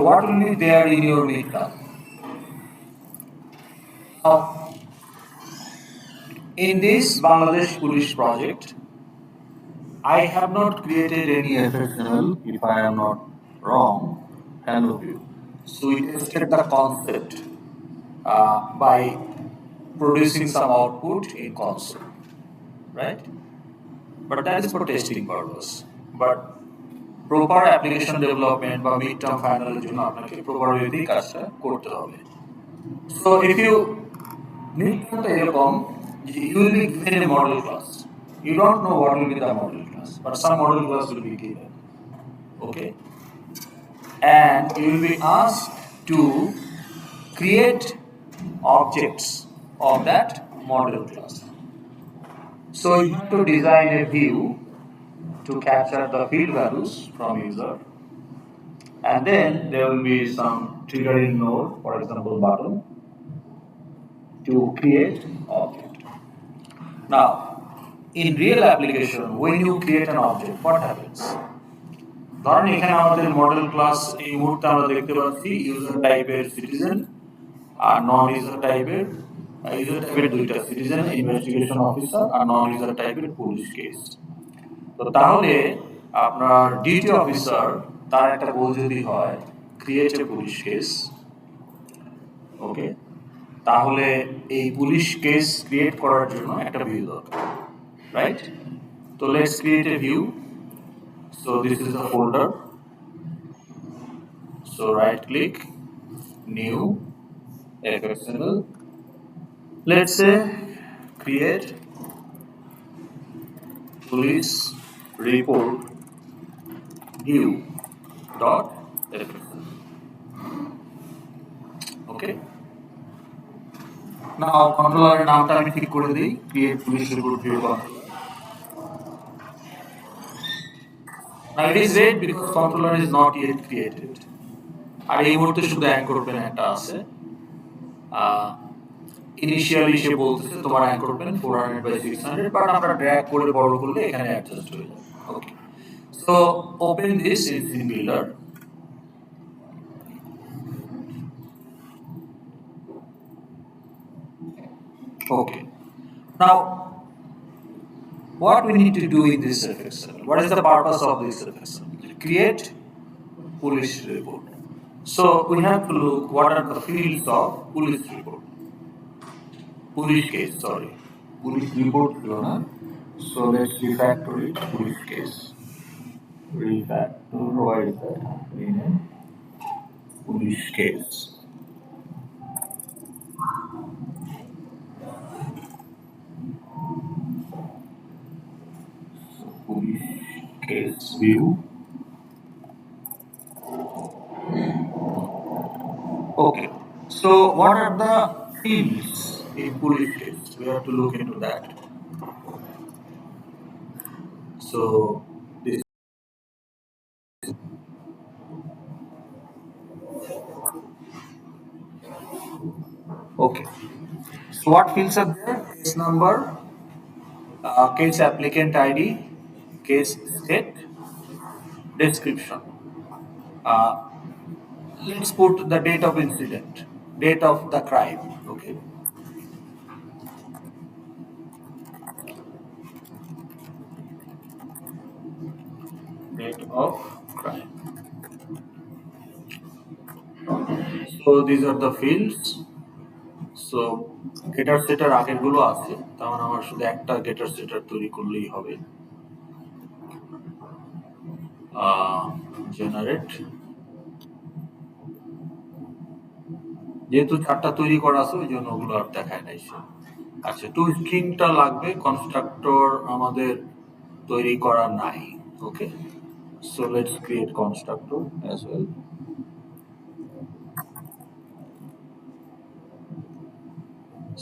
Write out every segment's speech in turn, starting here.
What will be there in your midterm? Now, in this Bangladesh Police project, I have not created any FSML, if I am not wrong, hello view. So we tested the concept by producing some output in console, right? But that is for testing purpose. But proper application development বা mid term ফাইনালের জন্য আপনাকে proper ওয়েতেই কাজটা করতে হবে। So if you mid টার্মটা এরকম যে you will be given a model class, you don't know what will be the model class, but some model class will be given. Okay, and you will be asked to create objects of that model class. So you have to design a view to capture the field values from user, and then there will be some triggering node, for example button, to create object. Now, in real application, when you create an object, what happens? ধরেন এখানে আমাদের model class এই মুহূর্তে আমরা দেখতে পাচ্ছি user টাইপের citizen আর নন user টাইপের দুইটা সিটিজেন ইনভেস্টিগেশন অফিসার আর নন ইউজার টাইপের পুলিশ কেস। তো তাহলে আপনার ডিটি অফিসার তার একটা গোল যদি হয় ক্রিয়েট এ পুলিশ কেস, ওকে, তাহলে এই পুলিশ কেস ক্রিয়েট করার জন্য একটা ভিউ দরকার, রাইট? তো let's create a view. So this is the folder. So right click, new, FXML. Let's say create police report view dot FXML. Okay. Now controller নামটা আমি ঠিক করে দিই, create police report view controller. Now it is red because controller is not yet created. আর এই মুহূর্তে শুধু anchor pen একটা আছে। ইনিশিয়ালি সে বলতেছে তোমার অ্যাঙ্কর পেন 400/600, বাট আমরা ড্র্যাগ করে বড় করলে এখানে অ্যাডজাস্ট হয়ে যাবে। Okay, so open this in scene builder. Okay, now what we need to do in this FXML? What is the purpose of this FXML? Create police report. So we have to look what are the fields of police report. Police case, sorry. Police report, so let's refactor it, police case. Refactor, what is that? Rename police case. So police case view. Okay, so what are the fields in police case? We have to look into that. So this. Okay, so what fields are there? Case number, case applicant ID, case state, description. Let's put the date of incident, date of the crime. Okay, date of crime. So these are the fields. So getter setter আগের গুলো আছে, তার মানে আমার শুধু একটা getter setter তৈরি করলেই হবে। generate, যেহেতু চারটা তৈরি করা আছে ওই জন্য ওগুলো আর দেখায় নাই সে। আচ্ছা, টু স্ট্রিংটা লাগবে, কনস্ট্রাক্টর আমাদের তৈরি করা নাই। ওকে, so let's create constructor as well.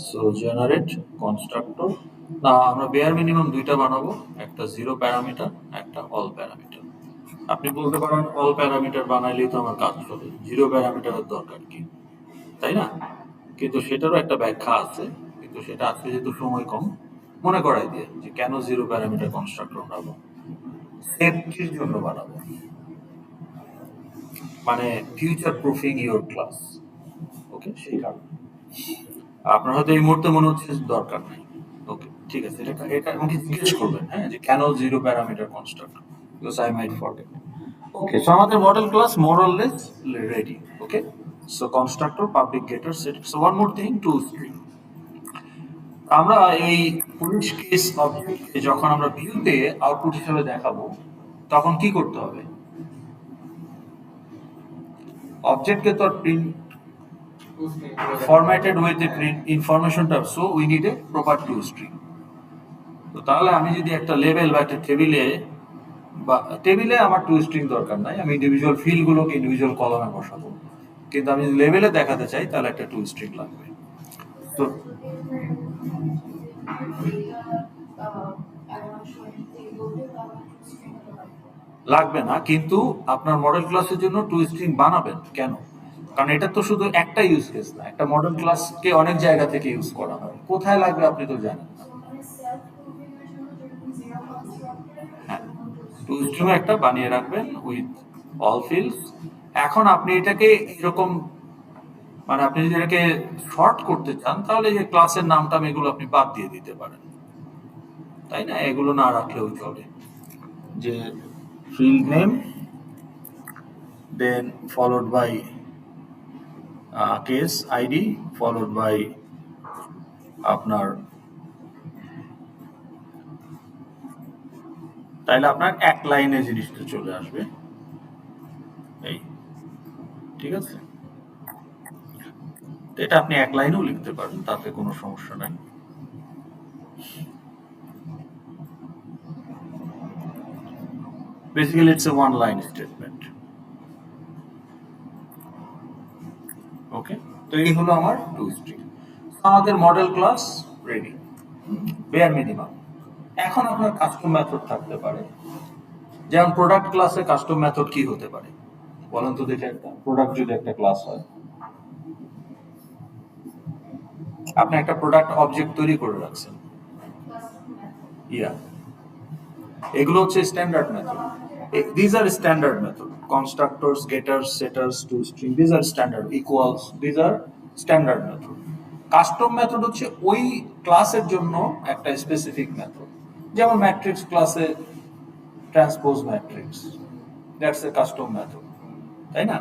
So generate constructor. না, আমরা bare minimum দুইটা বানাবো, একটা জিরো প্যারামিটার, একটা অল প্যারামিটার। আপনি বলতে পারেন অল প্যারামিটার বানাইলেই তো আমার কাজ হবে, জিরো প্যারামিটারের দরকার কি, তাই না? কিন্তু সেটারও একটা ব্যাখ্যা আছে, কিন্তু সেটা আজকে যেহেতু সময় কম মনে করাই দিয়ে যে কেন জিরো প্যারামিটার কনস্ট্রাক্টর বানাবো, সেফটির জন্য বানাবো। মানে ফিউচার প্রুফিং ইউর ক্লাস। ওকে, সেই কারণে আপনার হয়তো এই মুহূর্তে মনে হচ্ছে যে দরকার নাই। ওকে, ঠিক আছে, এটা এটা আমাকে জিজ্ঞেস করবেন, হ্যাঁ, যে কেন zero parameter constructor, because I might forget. Okay, so আমাদের model class more or less ready. Okay, so constructor, public getter, set. So one more thing, to string. আমরা এই পুলিশ কেস অবজেক্টকে যখন আমরা ভিউতে আউটপুট হিসেবে দেখাবো, তখন কি করতে হবে? অবজেক্টকে তো print formatted with the print information tab, so we need a proper to string. তো তাহলে আমি যদি একটা লেভেল বা একটা টেবিলে আমার টু স্ট্রিং দরকার নাই, আমি ইন্ডিভিজুয়াল ফিল্ডগুলোকে ইন্ডিভিজুয়াল কলামে বসাবো, কিন্তু আমি যদি লেভেলে দেখাতে চাই তাহলে একটা টু স্ট্রিং লাগবে। তো লাগবে না, কিন্তু আপনার মডেল ক্লাসের জন্য টু স্ট্রিং বানাবেন কেন? কারণ এটা তো শুধু একটা ইউজ কেস না, একটা মডেল ক্লাসকে অনেক জায়গা থেকে ইউজ করা হয়, কোথায় লাগবে আপনি তো জানেন না। হ্যাঁ, টু স্ট্রিং একটা বানিয়ে রাখবেন উইথ অল ফিল্ডস। এখন আপনি এটাকে এরকম, মানে আপনি যদি এটাকে শর্ট করতে চান তাহলে যে ক্লাসের নামটা এগুলো আপনি বাদ দিয়ে দিতে পারেন, তাই না? এগুলো না রাখলেও চলে, যে field name then followed by case id followed by আপনার, তাইলে আপনার এক লাইনে জিনিসটা চলে আসবে এই, ঠিক আছে? তো এটা আপনি এক লাইনেও লিখতে পারেন, তাতে কোনো সমস্যা নাই। Basically it's a one line statement. ওকে, তো এই হলো আমার টু স্ট্রিং। আমাদের model class ready, bear minimum. এখন আপনার কাস্টম মেথড থাকতে পারে, যেমন প্রোডাক্ট ক্লাসে কাস্টম মেথড কি হতে পারে বলেন তো দেখে? একটা প্রোডাক্ট যদি একটা ক্লাস হয়, আপনি একটা প্রোডাক্ট অবজেক্ট তৈরি করে রাখছেন, ইয়া, এগুলো হচ্ছে standard method. These are standard method. Constructors, getters, setters, toString. These are standard. Equals. These are standard method. Custom method হচ্ছে ওই ক্লাসের জন্য একটা স্পেসিফিক মেথড, যেমন ম্যাট্রিক্স ক্লাসে transpose matrix, that's a custom method, তাই না?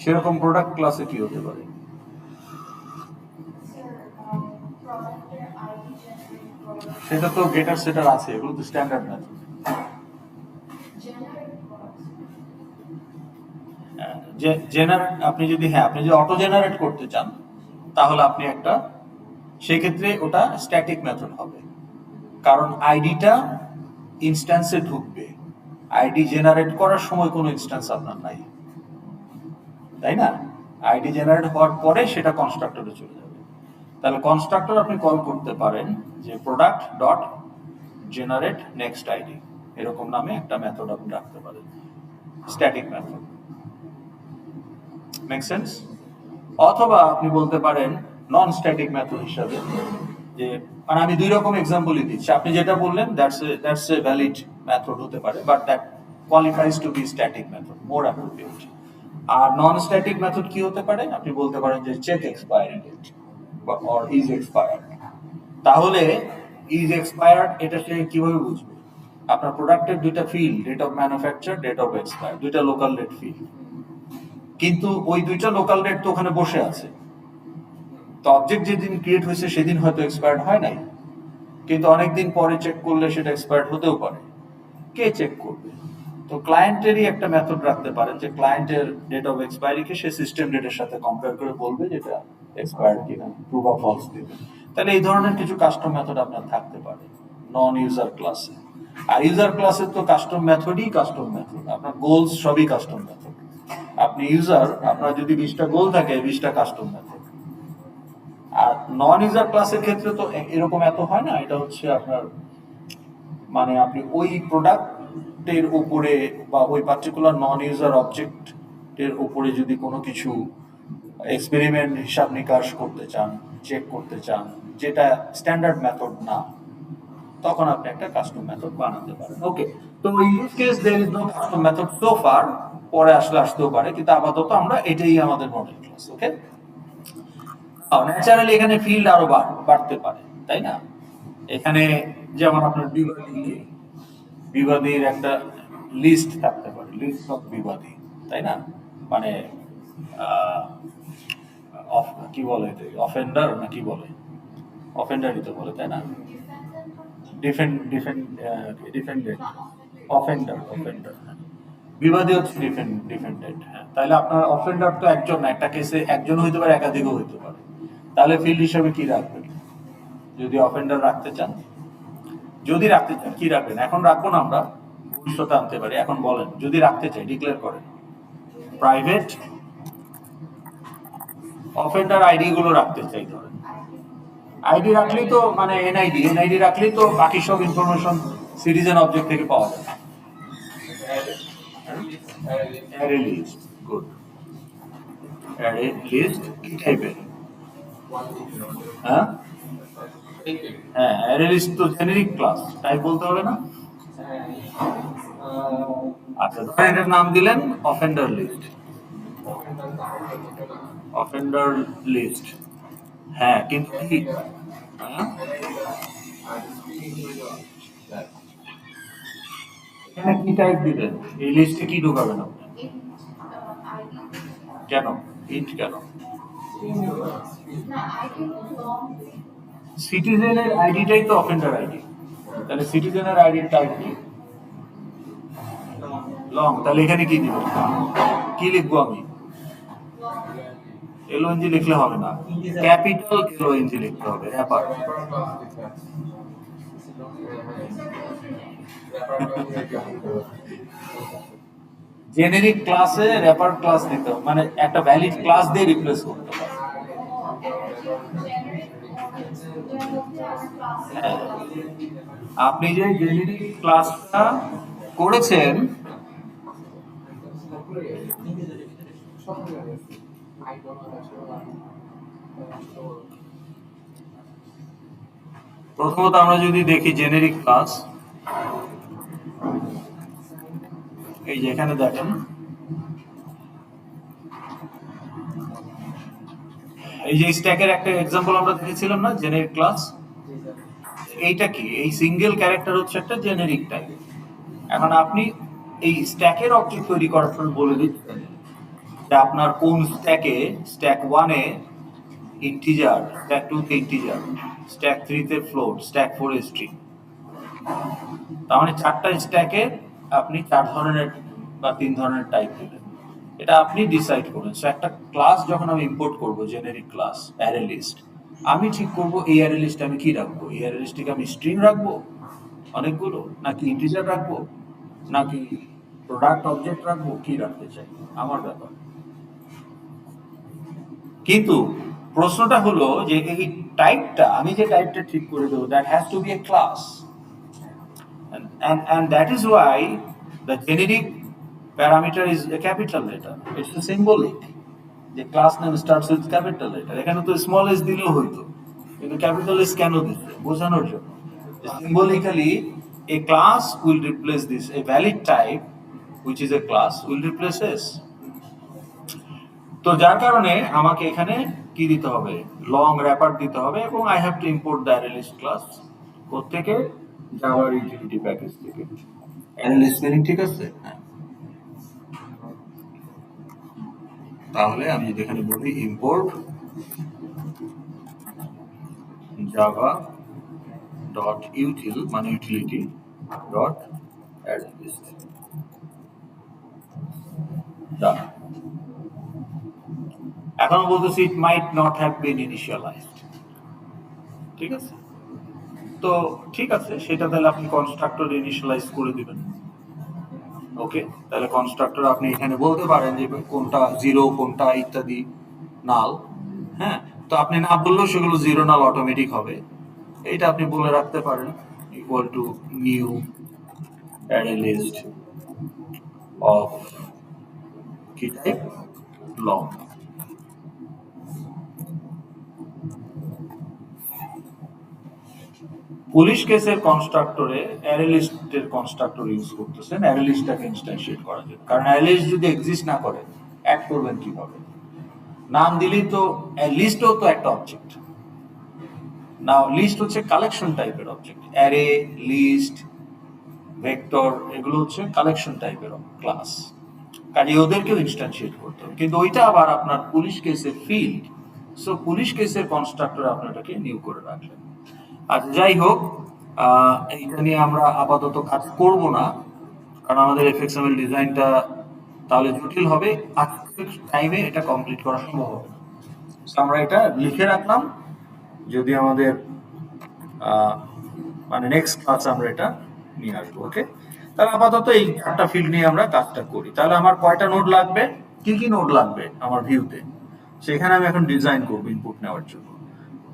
সেরকম প্রোডাক্ট ক্লাসে কি হতে পারে? সেটা তো গেটার সেটার আছে, এগুলো তো স্ট্যান্ডার্ড মেথড। জেনারেট আপনি যদি, হ্যাঁ, আপনি যদি অটো জেনারেট করতে চান তাহলে আপনি একটা, সেক্ষেত্রে ওটা স্ট্যাটিক মেথড হবে, কারণ আইডিটা ইনস্ট্যান্সে ঢুকবে। আইডি জেনারেট করার সময় কোনো ইনস্ট্যান্স আপনার নাই, তাই না? আইডি জেনারেট হওয়ার পরে সেটা কনস্ট্রাক্টরে চলে যাবে। তাহলে কনস্ট্রাক্টর আপনি কল করতে পারেন যে product dot generate next ID, এরকম নামে একটা মেথড আপনি রাখতে পারেন, স্ট্যাটিক মেথড। Make sense? অথবা আপনি বলতে পারেন নন স্ট্যাটিক মেথড হিসাবে, যে মানে আমি দুই রকম এক্সাম্পলই দিচ্ছি, আপনি যেটা বললেন দ্যাটস এ ভ্যালিড মেথড হতে পারে, but that qualifies to be static method, more appropriate. আর নন স্ট্যাটিক মেথড কি হতে পারে? আপনি বলতে পারেন যে চেক এক্সপায়ারি ডেট বা অর ইজ এক্সপায়ার্ড। তাহলে ইজ এক্সপায়ার্ড এটা সে কিভাবে বুঝবে? আপনার প্রোডাক্টের দুইটা field, date of manufacture, date of expire, দুইটা লোকাল ডেট ফিল্ড, কিন্তু ওই দুইটা লোকাল ডেট তো ওখানে বসে আছে। তো অবজেক্ট যেদিন ক্রিয়েট হয়েছে সেদিন হয়তো এক্সপায়ার্ড হয় নাই, কিন্তু অনেকদিন পরে চেক করলে সেটা এক্সপায়ার্ড হতেও পারে। কে চেক করবে? তো ক্লায়েন্টেরই একটা মেথড রাখতে পারেন, যে ক্লায়েন্টের ডেট অফ এক্সপায়ারিকে সে সিস্টেম ডেটের সাথে কম্পেয়ার করে বলবে যেটা এক্সপায়ার্ড কিনা, ট্রু বা ফলস দিবে। তাহলে এই ধরনের কিছু কাস্টম মেথড আপনার থাকতে পারে নন ইউজার ক্লাসে। আর ইউজার ক্লাসে তো কাস্টম মেথডই কাস্টম মেথড, আপনার গোলস সবই কাস্টম মেথড। আপনি ইউজার, আপনার যদি 20টা গোল থাকে 20টা কাস্টম মেথড। আর নন ইউজার ক্লাসের ক্ষেত্রে তো এরকম এত হয় না, এটা হচ্ছে আপনার, মানে আপনি ওই প্রোডাক্টের উপরে বা ওই পার্টিকুলার নন ইউজার অবজেক্টের উপরে যদি কোনো কিছু এক্সপেরিমেন্ট, হিসাব নিকাশ করতে চান, চেক করতে চান, যেটা স্ট্যান্ডার্ড মেথড না, তখন আপনি একটা কাস্টম মেথড বানাতে পারেন। ওকে, তো in this case there is no custom method so far, পরে আসলে আসতেও পারে, কিন্তু আপাতত আমরা এটাই আমাদের মডেল ক্লাস। ওকে, ন্যাচারালি এখানে ফিল্ড আরো বাড়তে পারে, তাই না? এখানে যেমন আপনার বিবাদীর একটা লিস্ট থাকতে পারে, লিস্ট অফ বিবাদী, তাই না? মানে কি বলে, অফেন্ডার না কি বলে, অফেন্ডারই তো বলে, তাই না? ডিফেন্ডেড, অফেন্ডার, বিবাদী হচ্ছে ডিফেন্ডেড। হ্যাঁ, তাহলে আপনার অফেন্ডার তো একজন না, একটা কেসে একজন হইতে পারে, একাধিকও হইতে পারে। তাহলে ফিল্ড হিসেবে কি রাখবেন যদি অফেন্ডার রাখতে চান? যদি রাখতে চান কি রাখবেন? এখন রাখবো না, আমরা ভবিষ্যতে আনতে পারি। এখন বলেন, যদি রাখতে চাই ডিক্লেয়ার করেন। প্রাইভেট অফেন্ডার আইডি গুলো রাখতে চাই, ধরেন আইডি রাখলেই তো মানে এনআইডি রাখলেই তো বাকি সব ইনফরমেশন সিটিজেন অবজেক্ট থেকে পাওয়া যায়। Array list, good. Array list কি টাইপের? হ্যাঁ হ্যাঁ, অ্যারে লিস্ট তো জেনেরিক ক্লাস, টাইপ বলতে হবে না? আচ্ছা, ধরেন এটার নাম দিলেন অফেন্ডার লিস্ট। অফেন্ডার লিস্ট, হ্যাঁ, কিন্তু কি, হ্যাঁ, এখানে কি টাইপ দিবেন? এই লিস্টে কি ঢোকাবেন আপনি? কেন ইন্ট কেন? সিটিজেনের আইডিটাই তো অফেন্ডার আইডি, তাহলে সিটিজেনের আইডির টাইপ কি? লং। তাহলে এখানে কি দিব? কি লিখবো আমি? এলওএনজি লিখলে হবে না, ক্যাপিটাল এলওএনজি লিখতে হবে, র্যাপার। জেনেরিক ক্লাসে র্যাপার ক্লাস দিতে হবে, মানে একটা ভ্যালিড ক্লাস দিয়ে রিপ্লেস করতে হবে। হ্যাঁ, আপনি যে জেনেরিক ক্লাসটা করেছেন, প্রথমত আমরা যদি দেখি জেনেরিক ক্লাস, এই যে এখানে দেখেন, এই যে স্ট্যাকের একটা এক্সাম্পল আমরা দেখেছিলাম না, জেনেরিক ক্লাস। এইটা কি? এই সিঙ্গেল ক্যারেক্টার হচ্ছে একটা জেনেরিক টাইপ। এখন আপনি এই স্ট্যাকের অবজেক্ট তৈরি করার সময় বলে দিচ্ছেন যে আপনার কোন স্ট্যাকে, স্ট্যাক 1-এ ইন্টিজার, স্ট্যাক 2-তে ইন্টিজার, স্ট্যাক 3-তে ফ্লোট, স্ট্যাক 4-এ স্ট্রিং। তার মানে 4টা স্ট্যাকে আপনি 4 ধরনের বা 3 ধরনের টাইপ দিবেন, এটা আপনি ডিসাইড করবেন। সো একটা ক্লাস যখন আমি ইম্পোর্ট করব, জেনেরিক ক্লাস অ্যারে লিস্ট, আমি ঠিক করব এই অ্যারে লিস্টে আমি কি রাখবো। এই অ্যারে লিস্টে আমি স্ট্রিং রাখবো অনেকগুলো, নাকি ইন্টিজার রাখবো, নাকি প্রোডাক্ট অবজেক্ট রাখবো, কি রাখতে চাই আমার ব্যাপার। কিন্তু প্রশ্নটা হলো যে এই টাইপটা, আমি যে টাইপটা ঠিক করে দেবো, that has to be a class, and that is why the generic parameter is a capital letter. It's a symbolic. The class name starts with capital letter. এখানে তো স্মল এস দিলেও হইতো, কিন্তু ক্যাপিটাল এস কেন দিচ্ছে? বোঝানোর জন্য। Symbolically, a class will replace this. A valid type, which is a class, will replace s. তো যার কারণে আমাকে এখানে কি দিতে হবে? লং র্যাপার দিতে হবে, এবং I have to import the array list class কোত্থেকে? জাভা ইউটিলিটি প্যাকেজ থেকে। অ্যারেলিস্ট স্পেলিং ঠিক আছে? হ্যাঁ। তাহলে আমি যদি এখানে বলি ইম্পোর্ট জাভা ডট ইউটিল, মানে ইউটিলিটি ডট অ্যারেলিস্ট, এখনো বলতেছি it might not have been initialised. ঠিক আছে, তো ঠিক আছে, সেটা তাহলে আপনি কনস্ট্রাক্টর ইনিশিয়ালাইজ করে দিবেন। ওকে, তাহলে কনস্ট্রাক্টর আপনি এখানে বলতে পারেন যে কোনটা জিরো, কোনটা ইত্যাদি নাল। হ্যাঁ, তো আপনি না বললেও সেগুলো জিরো নাল অটোমেটিক হবে, এইটা আপনি বলে রাখতে পারেন। Equal to new array list of কি টাইপ? লং। পুলিশ কেসের কনস্ট্রাক্টরে অ্যারে লিস্টের কনস্ট্রাক্টর ইউজ করতেছেন অ্যারে লিস্টটাকে ইনস্ট্যান্সিয়েট করার জন্য, কারণ অ্যারে লিস্ট যদি এক্সিস্ট না করে অ্যাড করবেন কিভাবে? নাম দিলেই তো, লিস্টও তো একটা অবজেক্ট। নাও লিস্ট হচ্ছে কালেকশন টাইপের অবজেক্ট, অ্যারে, লিস্ট, ভেক্টর, এগুলো হচ্ছে কালেকশন টাইপের ক্লাস, কাজে ওদেরকেও ইনস্ট্যান্সিয়েট করতে হবে, কিন্তু ওইটা আবার আপনার পুলিশ কেসের ফিল্ড, সো পুলিশ কেসের কনস্ট্রাক্টর আপনাটাকে নিউ করে রাখলেন। আচ্ছা যাই হোক, এইটা নিয়ে আমরা আপাতত কাজ করব না, কারণ আমাদের এফএক্সএমএল ডিজাইনটা তাহলে জটিল হবে, আজকের টাইমে এটা কমপ্লিট করা সম্ভব হবে না। আমরা এটা লিখে রাখলাম, যদি আমাদের মানে নেক্সট ক্লাসে আমরা এটা নিয়ে আসবো। ওকে, তাহলে আপাতত এই চারটা ফিল্ড নিয়ে আমরা কাজটা করি। তাহলে আমার কয়টা নোড লাগবে, কি কি নোড লাগবে আমার ভিউতে, সেখানে আমি এখন ডিজাইন করবো ইনপুট নেওয়ার জন্য।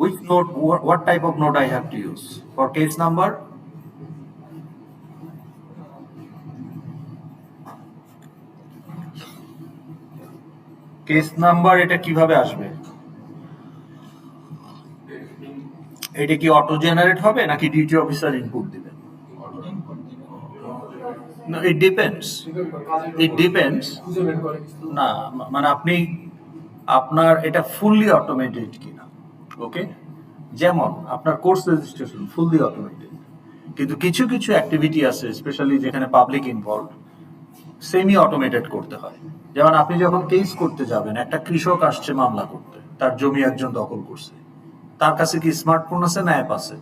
Which node, what type of node I have to use for case number? Case number এটা কিভাবে আসবে? এটা কি অটো জেনারেট হবে নাকি ডিউটি অফিসার ইনপুট দিবে? No, it depends. It depends. না, মানে আপনি আপনার এটা ফুললি অটোমেটেড কিনা। ওকে, যেমন আপনার কোর্স রেজিস্ট্রেশন ফুললি অটোমেটেড, কিন্তু কিছু কিছু অ্যাক্টিভিটি আছে স্পেশালি যেখানে পাবলিক ইনভলভ, সেমি অটোমেটেড করতে হয়। যেমন আপনি যখন কেস করতে যাবেন, একটা কৃষক আসছে মামলা করতে, তার জমি একজন দখল করছে, তার কাছে কি স্মার্টফোন আছে না অ্যাপ আছে?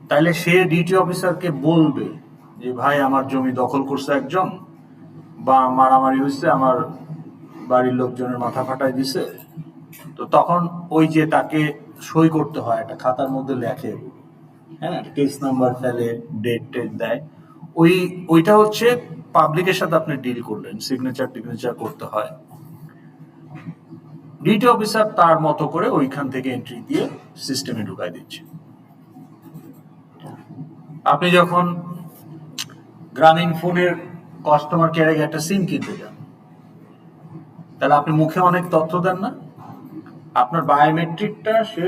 তাইলে সে ডিটি অফিসারকে বলবে যে ভাই আমার জমি দখল করছে একজন, বা মারামারি হয়েছে, আমার বাড়ির লোকজনের মাথা ফাটাই দিছে, তো তখন ওই যে তাকে সই করতে হয়, একটা খাতার মধ্যে লেখে, হ্যাঁ, কেস নাম্বার ফেলে, ডেট টেট দেয়, ওইটা হচ্ছে পাবলিকের সাথে আপনি ডিল করলেন, সিগনেচার টিগনেচার করতে হয়। ডিটি অফিসার তার মতো করে ওইখান থেকে এন্ট্রি দিয়ে সিস্টেমে ঢুকাই দিচ্ছে। আপনি যখন গ্রামীণ ফোনের কাস্টমার কেয়ারে একটা সিম কিনতে যান, তাহলে আপনি মুখে অনেক তথ্য দেন না, আপনার বায়োমেট্রিকটা সে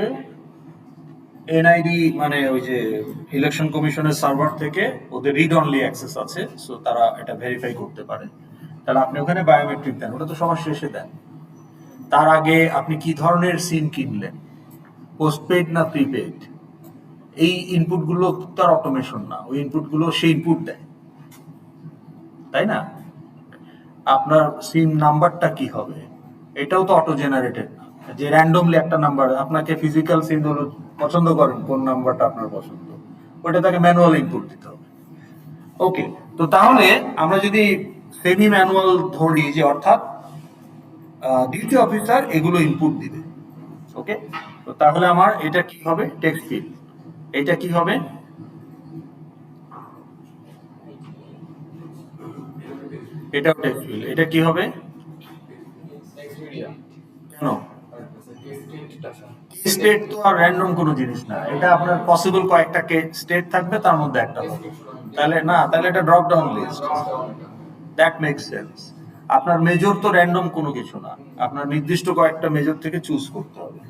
এনআইডি, মানে ওই যে ইলেকশন কমিশনের সার্ভার থেকে ওদের রিড অনলি অ্যাক্সেস আছে, সো তারা এটা ভেরিফাই করতে পারে, তাহলে আপনি ওখানে বায়োমেট্রিক দেন, ওটা তো সবার শেষে দেন। তার আগে আপনি কি ধরনের সিম কিনলেন, পোস্টপেড না প্রিপেড, এই ইনপুটগুলো তার অটোমেশন না, ওই ইনপুটগুলো সে ইনপুট দেয়, তাই না? আপনার সিম নাম্বারটা কি হবে, এটাও তো অটো জেনারেটেড না, যে র্যান্ডমলি একটা নাম্বার, আপনাকে ফিজিক্যাল সিম হলো পছন্দ করেন কোন নাম্বারটা আপনার পছন্দ, ওটা তাকে ম্যানুয়াল ইনপুট দিতে হবে। ওকে, তো তাহলে আমরা যদি সেমি ম্যানুয়াল ধরি, যে অর্থাৎ ডিউটি অফিসার এগুলো ইনপুট দিবে। ওকে, তো তাহলে আমার এটা কি হবে, টেক্সট ফিল্ড, এটা কি হবে, এটাও টেক্সট ফিল্ড, এটা কি হবে, কেন? স্টেট তো আর র্যান্ডম কোনো জিনিস না, এটা আপনার পসিবল কয়েকটা স্টেট থাকবে, তার মধ্যে একটা হবে, তাহলে না, তাহলে এটা drop down list, that makes sense. আপনার মেজর তো র্যান্ডম কোনো কিছু না, আপনার নির্দিষ্ট কয়েকটা মেজর থেকে চুজ করতে হবে,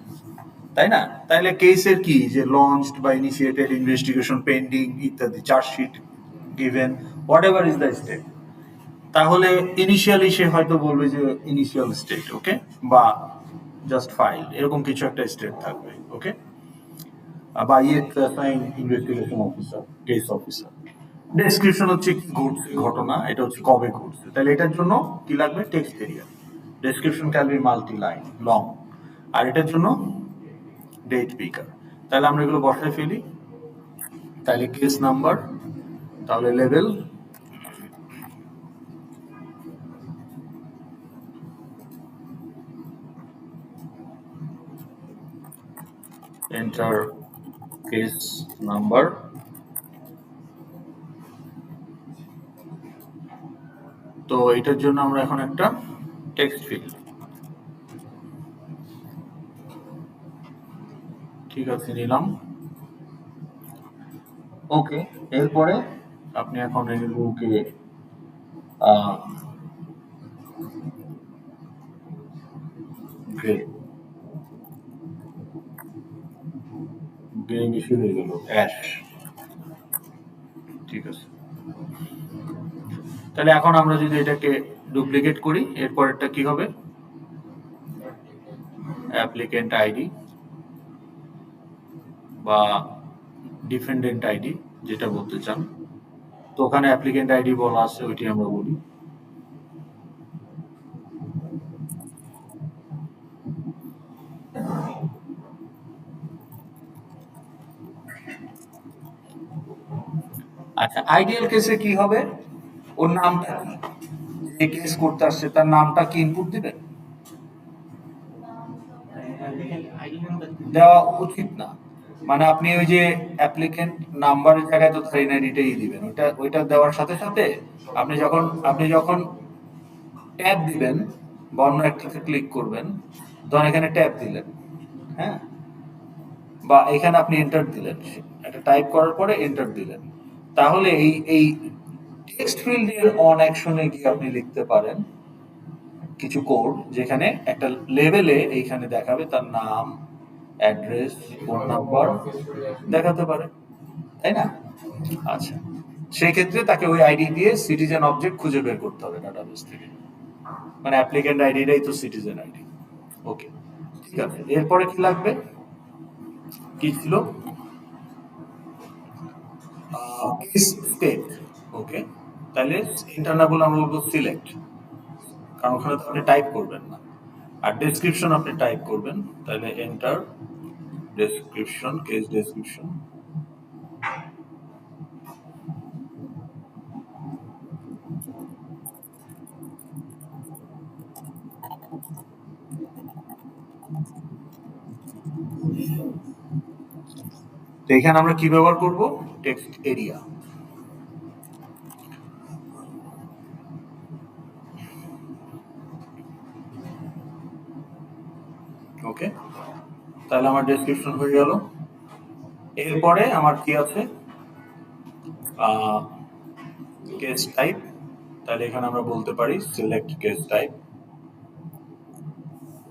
তাই না? তাইলে কেসের কি, যে লঞ্চড বা ইনিশিয়েটেড, ইনভেস্টিগেশন পেন্ডিং ইত্যাদি, chargesheet given, what ever is the state, তাহলে ইনিশিয়ালি সে হয়তো বলবে যে ইনিশিয়াল স্টেট, ওকে, বা জাস্ট ফাইল, এরকম কিছু একটা স্টেট থাকবে। ওকে, বা investigation officer, case officer, description হচ্ছে কি ঘটছে ঘটনা, এটা হচ্ছে কবে ঘটছে, তাহলে এটার জন্য কি লাগবে, text area, description can be multi line long, আর এটার জন্য ডেট পিকার। তাহলে আমরা এগুলো বসায় ফেলি, তাহলে কেস নাম্বার, তাহলে লেভেল, এন্টার কেস নাম্বার, তো এটার জন্য আমরা এখন একটা টেক্সট ফিল্ড, ঠিক আছে নিলাম। ওকে, এরপরে আপনি এখন এগুলোকে গ্রে বেশি হয়ে গেল, অ্যাশ। ঠিক আছে, তাহলে এখন আমরা যদি এটাকে ডুপ্লিকেট করি, এরপরেরটা কি হবে? অ্যাপ্লিকেন্ট আইডি বা ডিফেন্ডেন্ট আইডি যেটা বলতে চান, তো ওখানে অ্যাপ্লিকেন্ট আইডি বলা আছে, ওইটি আমরা বলি। আচ্ছা, আইডিয়াল কেসে কি হবে? ওর নামটা কি, যে কেস করতে আসছে তার নামটা কি ইনপুট দিবেন? দেওয়া উচিত না। মানে আপনি ওই যে অ্যাপ্লিকেন্ট নাম্বারের জায়গায় তো ট্রেন আইডিটাই দিবেন, ওইটা দেওয়ার সাথে সাথে আপনি যখন ট্যাব দিবেন বা অন্য একটাতে ক্লিক করবেন, তখন এখানে ট্যাব দিলেন, হ্যাঁ, বা এখানে আপনি এন্টার দিলেন, একটা টাইপ করার পরে এন্টার দিলেন, তাহলে এই টেক্সট ফিল্ডের অন অ্যাকশনে গিয়ে আপনি লিখতে পারেন কিছু কোড, যেখানে একটা লেভেলে এইখানে দেখাবে তার নাম, অ্যাড্রেস, ফোন নাম্বার দেখাতে পারে, তাই না? আচ্ছা, সেই ক্ষেত্রে তাকে ওই আইডি দিয়ে সিটিজেন অবজেক্ট খুঁজে বের করতে হবে ডাটাবেস থেকে, মানে অ্যাপ্লিকেন্ট আইডিটাই তো সিটিজেন আইডি। ওকে, ঠিক আছে, এরপরে কি লাগবে? কি ছিল? স্টেট। ওকে, তাহলে ইন্টারনাল আমরা বলবো সিলেক্ট, কারণ ওখানে তো আপনি টাইপ করবেন না। আর ডেসক্রিপশন আপনি টাইপ করবেন, তাহলে এন্টার ডেসক্রিপশন, কেস ডেসক্রিপশন। তো এখানে আমরা কি ব্যবহার করব? Text area. ওকে, তাহলে আমার ডেসক্রিপশন হয়ে গেল। এরপরে আমার কি আছে? Case type. তাহলে এখানে আমরা বলতে পারি সিলেক্ট কেস টাইপ,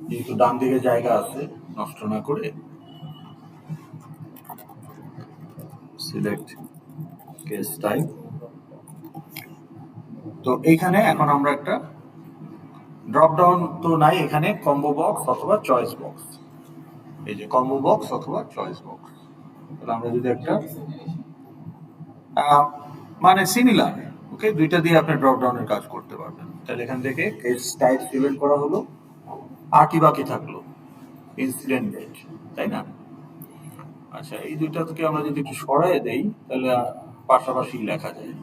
যেহেতু ডান দিকে জায়গা আছে, নষ্ট না করে সিলেক্ট কেস টাইপ। তো এইখানে এখন আমরা একটা ড্রপ ডাউন তো নাই, এখানে কম্বো বক্স অথবা চয়েস বক্স, এই যে কম্বো বক্স অথবা চয়েস বক্স। তাহলে আমরা যদি একটা মানে সিমিলার, ওকে, দুইটা দিয়ে আপনি ড্রপ ডাউনের কাজ করতে পারবেন। তাহলে এখান থেকে কেস টাইপ সিলেক্ট করা হলো, আর কি বাকি থাকলো? ইনসিডেন্ট ডেট, তাই না? আচ্ছা, এই দুইটা থেকে আমরা যদি একটু সরাই দেই, তাহলে পাশাপাশি লেখা যায়,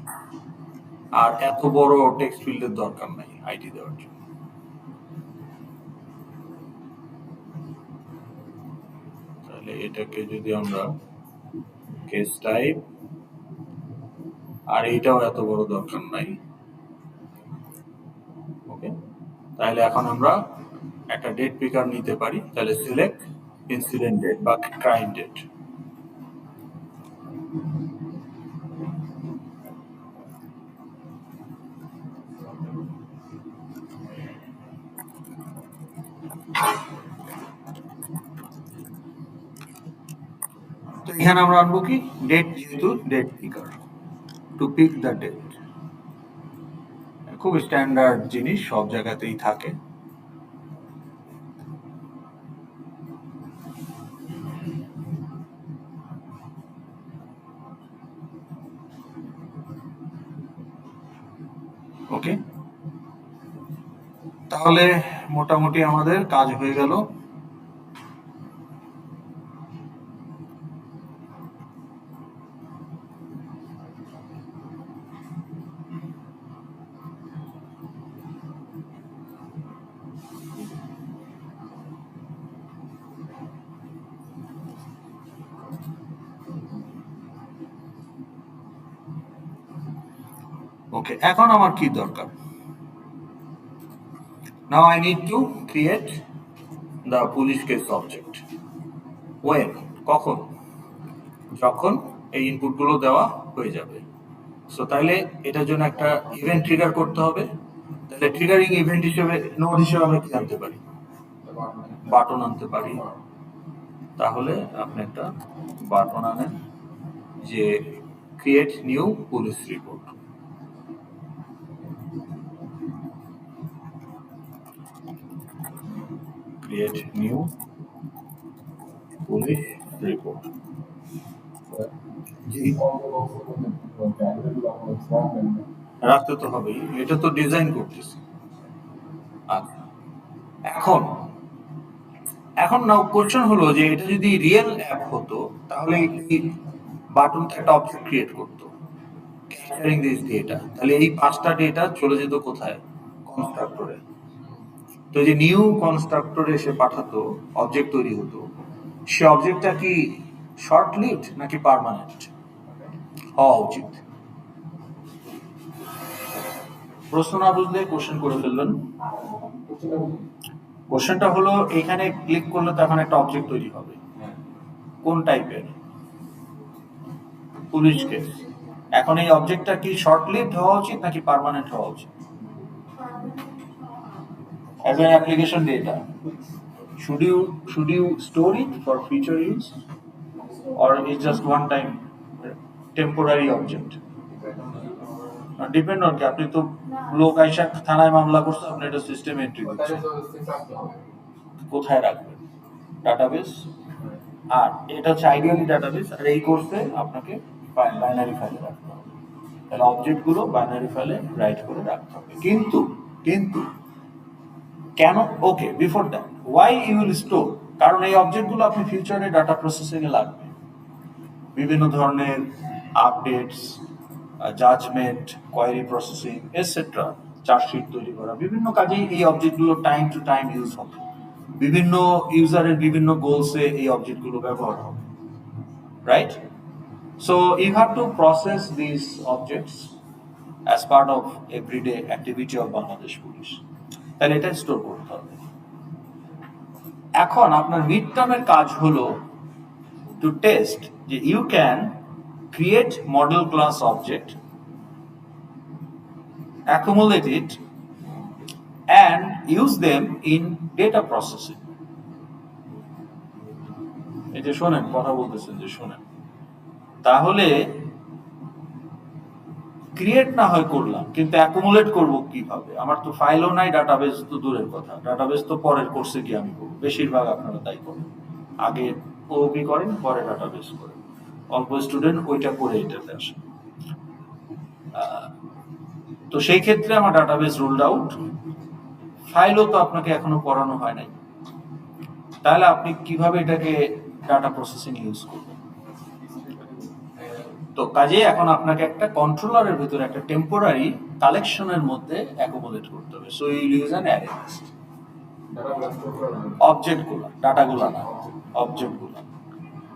আর এত বড় টেক্সট ফিল্ডের দরকার নাই আইডি দেওয়ার জন্য। তাহলে এটাকে যদি আমরা কেস টাইপ, আর এইটাও এত বড় দরকার নাই। ওকে, তাহলে এখন আমরা একটা ডেট পিকার নিতে পারি, তাহলে সিলেক্ট ইনসিডেন্ট ডেট বা ক্রাইম ডেট। তো এখানে আমরা আনবো কি? ডেট, যেহেতু date picker, to pick the date. খুব স্ট্যান্ডার্ড জিনিস, সব জায়গাতেই থাকে। ওকে, তাহলে মোটামুটি আমাদের কাজ হয়ে গেল। ওকে, এখন আমার কি দরকার? Now I need to create the police case object. When? কখন? যখন এই ইনপুটগুলো দেওয়া হয়ে যাবে। সো তাইলে এটার জন্য একটা ইভেন্ট ট্রিগার করতে হবে। তাহলে ট্রিগারিং ইভেন্ট হিসেবে, নোড হিসেবে আমরা কি আনতে পারি? বাটন আনতে পারি। তাহলে আপনি একটা বাটন আনেন যে create new police report. Create new police report. রাখতে তো হবেই, এটা তো ডিজাইন করতেছি। আচ্ছা, এখন এখন নাও কোশ্চেন হলো যে এটা যদি রিয়েল অ্যাপ হতো তাহলে এই বাটনটা একটা অবজেক্ট ক্রিয়েট করতো ক্যাপচারিং দিস ডেটা, তাহলে এই 5টা ডেটা চলে যেত কোথায়? কনস্ট্রাক্টরে। তো যে নিউ কনস্ট্রাক্টরে সে পাঠাতো, অবজেক্ট তৈরি হতো, সে অবজেক্টটা কি শর্ট লিভড নাকি পার্মানেন্ট হওয়া উচিত? প্রশ্ন না বুঝলে কোশ্চেন করে ফেলবেন। কোশ্চেনটা হলো এখানে ক্লিক করলে তো এখন একটা অবজেক্ট তৈরি হবে, কোন টাইপের? Police case. এখন এই অবজেক্টটা কি শর্ট লিভড হওয়া উচিত নাকি পার্মানেন্ট হওয়া উচিত? As an application data should you store it for future use or it's just one time temporary object? Depend on কি, আপনি তো লোক আইসা থানায় মামলা করছে, আপনি এটা সিস্টেম এন্ট্রি দিচ্ছেন, কোথায় রাখবেন? ডাটাবেস। আর এটা হচ্ছে আইডিয়ালি ডাটাবেস, আর এই কোর্সে আপনাকে বাইনারি ফাইলে রাখতে হবে। তাহলে অবজেক্ট গুলো বাইনারি ফাইলে রাইট করে রাখতে হবে। কিন্তু কিন্তু কেন? Okay, before that why you will store, কারণ এই অবজেক্টগুলো আপনি ফিউচারে ডাটা প্রসেসিং এ লাগবে, বিভিন্ন ধরনের updates, judgement, query processing etcetera, chargesheet তৈরি করা, বিভিন্ন কাজেই এই অবজেক্টগুলো টাইম টু টাইম ইউজ হবে, বিভিন্ন ইউজারের বিভিন্ন গোলসে এই অবজেক্টগুলো ব্যবহার হবে, right? So you have to process this objects as part of everyday activity of Bangladesh police. তাহলে এটা স্টোর করতে হবে। এখন আপনার মিড টার্মের কাজ হলো টু টেস্ট যে you can create model class object, accumulate it and use them in data processing. এই যে শোনেন, কথা বলতেছেন যে শোনেন, তাহলে ক্রিয়েট না হয় করলাম, কিন্তু অ্যাকুমুলেট করব কিভাবে? আমার তো ফাইলও নাই, ডাটাবেস তো দূরের কথা, ডাটাবেস তো পরের কোর্সে গিয়ে আমি করবো, বেশিরভাগ আপনারা তাই করেন, আগে ওপি করেন পরে ডাটাবেস করেন, অল্প স্টুডেন্ট ওইটা করে এটাতে আসে। তো সেই ক্ষেত্রে আমার ডাটাবেস রুলড আউট, ফাইলও তো আপনাকে এখনো পড়ানো হয় নাই, তাহলে আপনি কিভাবে এটাকে ডাটা প্রসেসিং ইউজ করবেন? তো কাজে এখন আপনাকে একটা কন্ট্রোলারের ভিতরে একটা টেম্পোরারি কালেকশনের মধ্যে অ্যাকুমুলেট করতে হবে। So you use an array list. অবজেক্টগুলো, ডাটাগুলো না, অবজেক্টগুলো,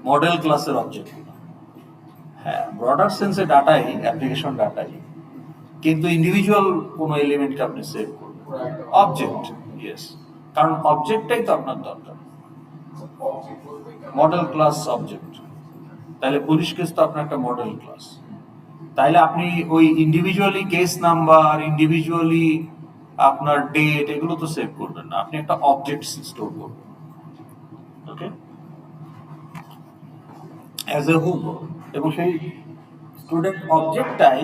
মডেল ক্লাসের অবজেক্টগুলো। হ্যাঁ, ব্রডার সেন্সে ডাটাই, অ্যাপ্লিকেশন ডাটাই, কিন্তু ইন্ডিভিজুয়াল কোনো এলিমেন্টকে আপনি সেভ করবেন। অবজেক্ট, ইয়েস, কারণ অবজেক্টটাই তো আপনার দরকার, মডেল ক্লাস অবজেক্ট। তাহলে পুলিশ কেস তো আপনার একটা মডেল ক্লাস, তাইলে আপনি ওই ইন্ডিভিজুয়ালি কেস নাম্বার, ইন্ডিভিজুয়ালি আপনার ডেট, এগুলো তো সেভ করবেন না, আপনি একটা অবজেক্ট স্টোর করবেন, ওকে, অ্যাজ এ হোল। এবং সেই স্টুডেন্ট অবজেক্টটাই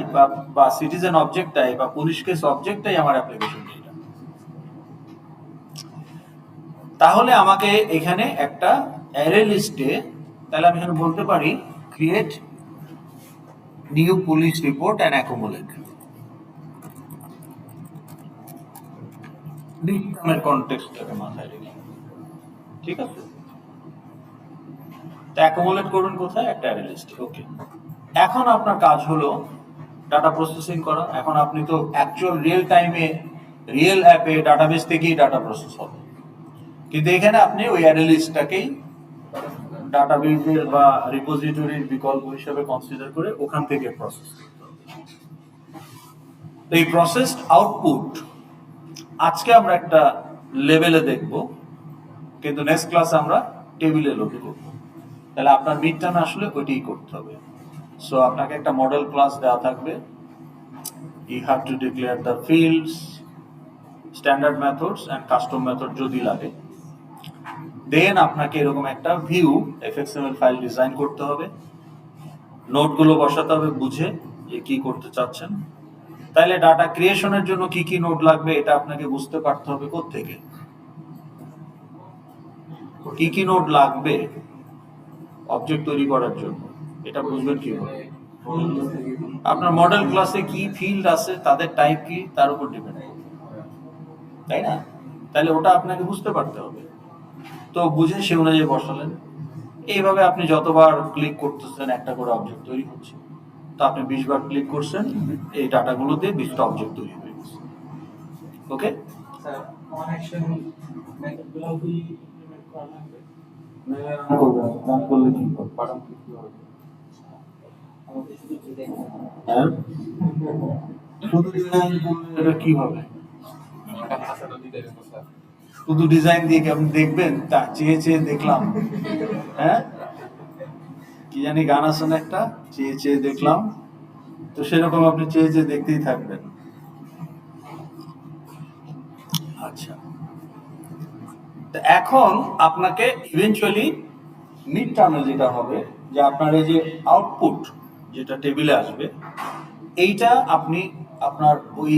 বা সিটিজেন অবজেক্টটাই বা পুলিশ কেস অবজেক্টটাই আমার অ্যাপ্লিকেশন ডেটা। তাহলে আমাকে এখানে একটা অ্যারে লিস্টে, তাহলে আমি এখানে বলতে পারি create new police report and accumulate, বিটকয়েনের কনটেক্সটটাকে মাথায় রেখে, ঠিক আছে? তো অ্যাকুমুলেট করবেন কোথায়? একটা অ্যারে লিস্টে। ওকে, এখন আপনার কাজ হলো ডাটা প্রসেসিং করা। এখন আপনি তো অ্যাকচুয়াল রিয়েল টাইমে রিয়েল অ্যাপে ডাটাবেস থেকেই ডাটা প্রসেস হবে, কিন্তু এখানে আপনি ওই অ্যারে লিস্টটাকেই ডাটাবেসের বা রিপোজিটরির বিকল্প হিসেবে কনসিডার করে ওখান থেকে প্রসেস করতে হবে। তো এই প্রসেসড আউটপুট আজকে আমরা একটা লেভেলে দেখব, কিন্তু নেক্সট ক্লাসে আমরা টেবিলে লোড করব। তাহলে আপনার মিড টার্মে আসলে ওইটাই করতে হবে। সো আপনাকে একটা মডেল ক্লাস দেওয়া থাকবে, you have to declare the fields, standard methods and custom method যদি লাগে, দেন আপনাকে এরকম একটা ভিউ এফএক্সএমএল ফাইল ডিজাইন করতে হবে, নোটগুলো বসাতে হবে বুঝে যে কি করতে চাচ্ছেন। তাইলে ডাটা ক্রিয়েশনের জন্য কি কি নোট লাগবে এটা আপনাকে বুঝতে পারতে হবে কোত্থেকে, কি কি নোট লাগবে অবজেক্ট তৈরি করার জন্য, এটা বুঝবেন কিভাবে? আপনার মডেল ক্লাসে কি ফিল্ড আছে, তাদের টাইপ কি, তার উপর ডিপেন্ড করবে, তাই না? তাহলে ওটা আপনাকে বুঝতে পারতে হবে। তো বুঝে সে অনুযায়ী বসালেন। এইভাবে আপনি যতবার ক্লিক করতেছেন একটা করে অবজেক্ট তৈরি হচ্ছে। তো আপনি 20 বার ক্লিক করছেন, এই ডাটাগুলো দিয়ে 20টা অবজেক্ট তৈরি হয়ে গেছে। ওকে, শুধু ডিজাইন করলে এটা কি হবে? শুধু ডিজাইন দিয়ে কেমন দেখবেন, তা চেয়ে চেয়ে দেখলাম, হ্যাঁ কি জানি গান আছে না একটা, চেয়ে চেয়ে দেখলাম, তো সেরকম আপনি চেয়ে চেয়ে দেখতেই থাকবেন। আচ্ছা, তো এখন আপনাকে ইভেনচুয়ালি মিড টার্মে যেটা হবে যে আপনার এই যে আউটপুট যেটা টেবিলে আসবে, এইটা আপনি আপনার ওই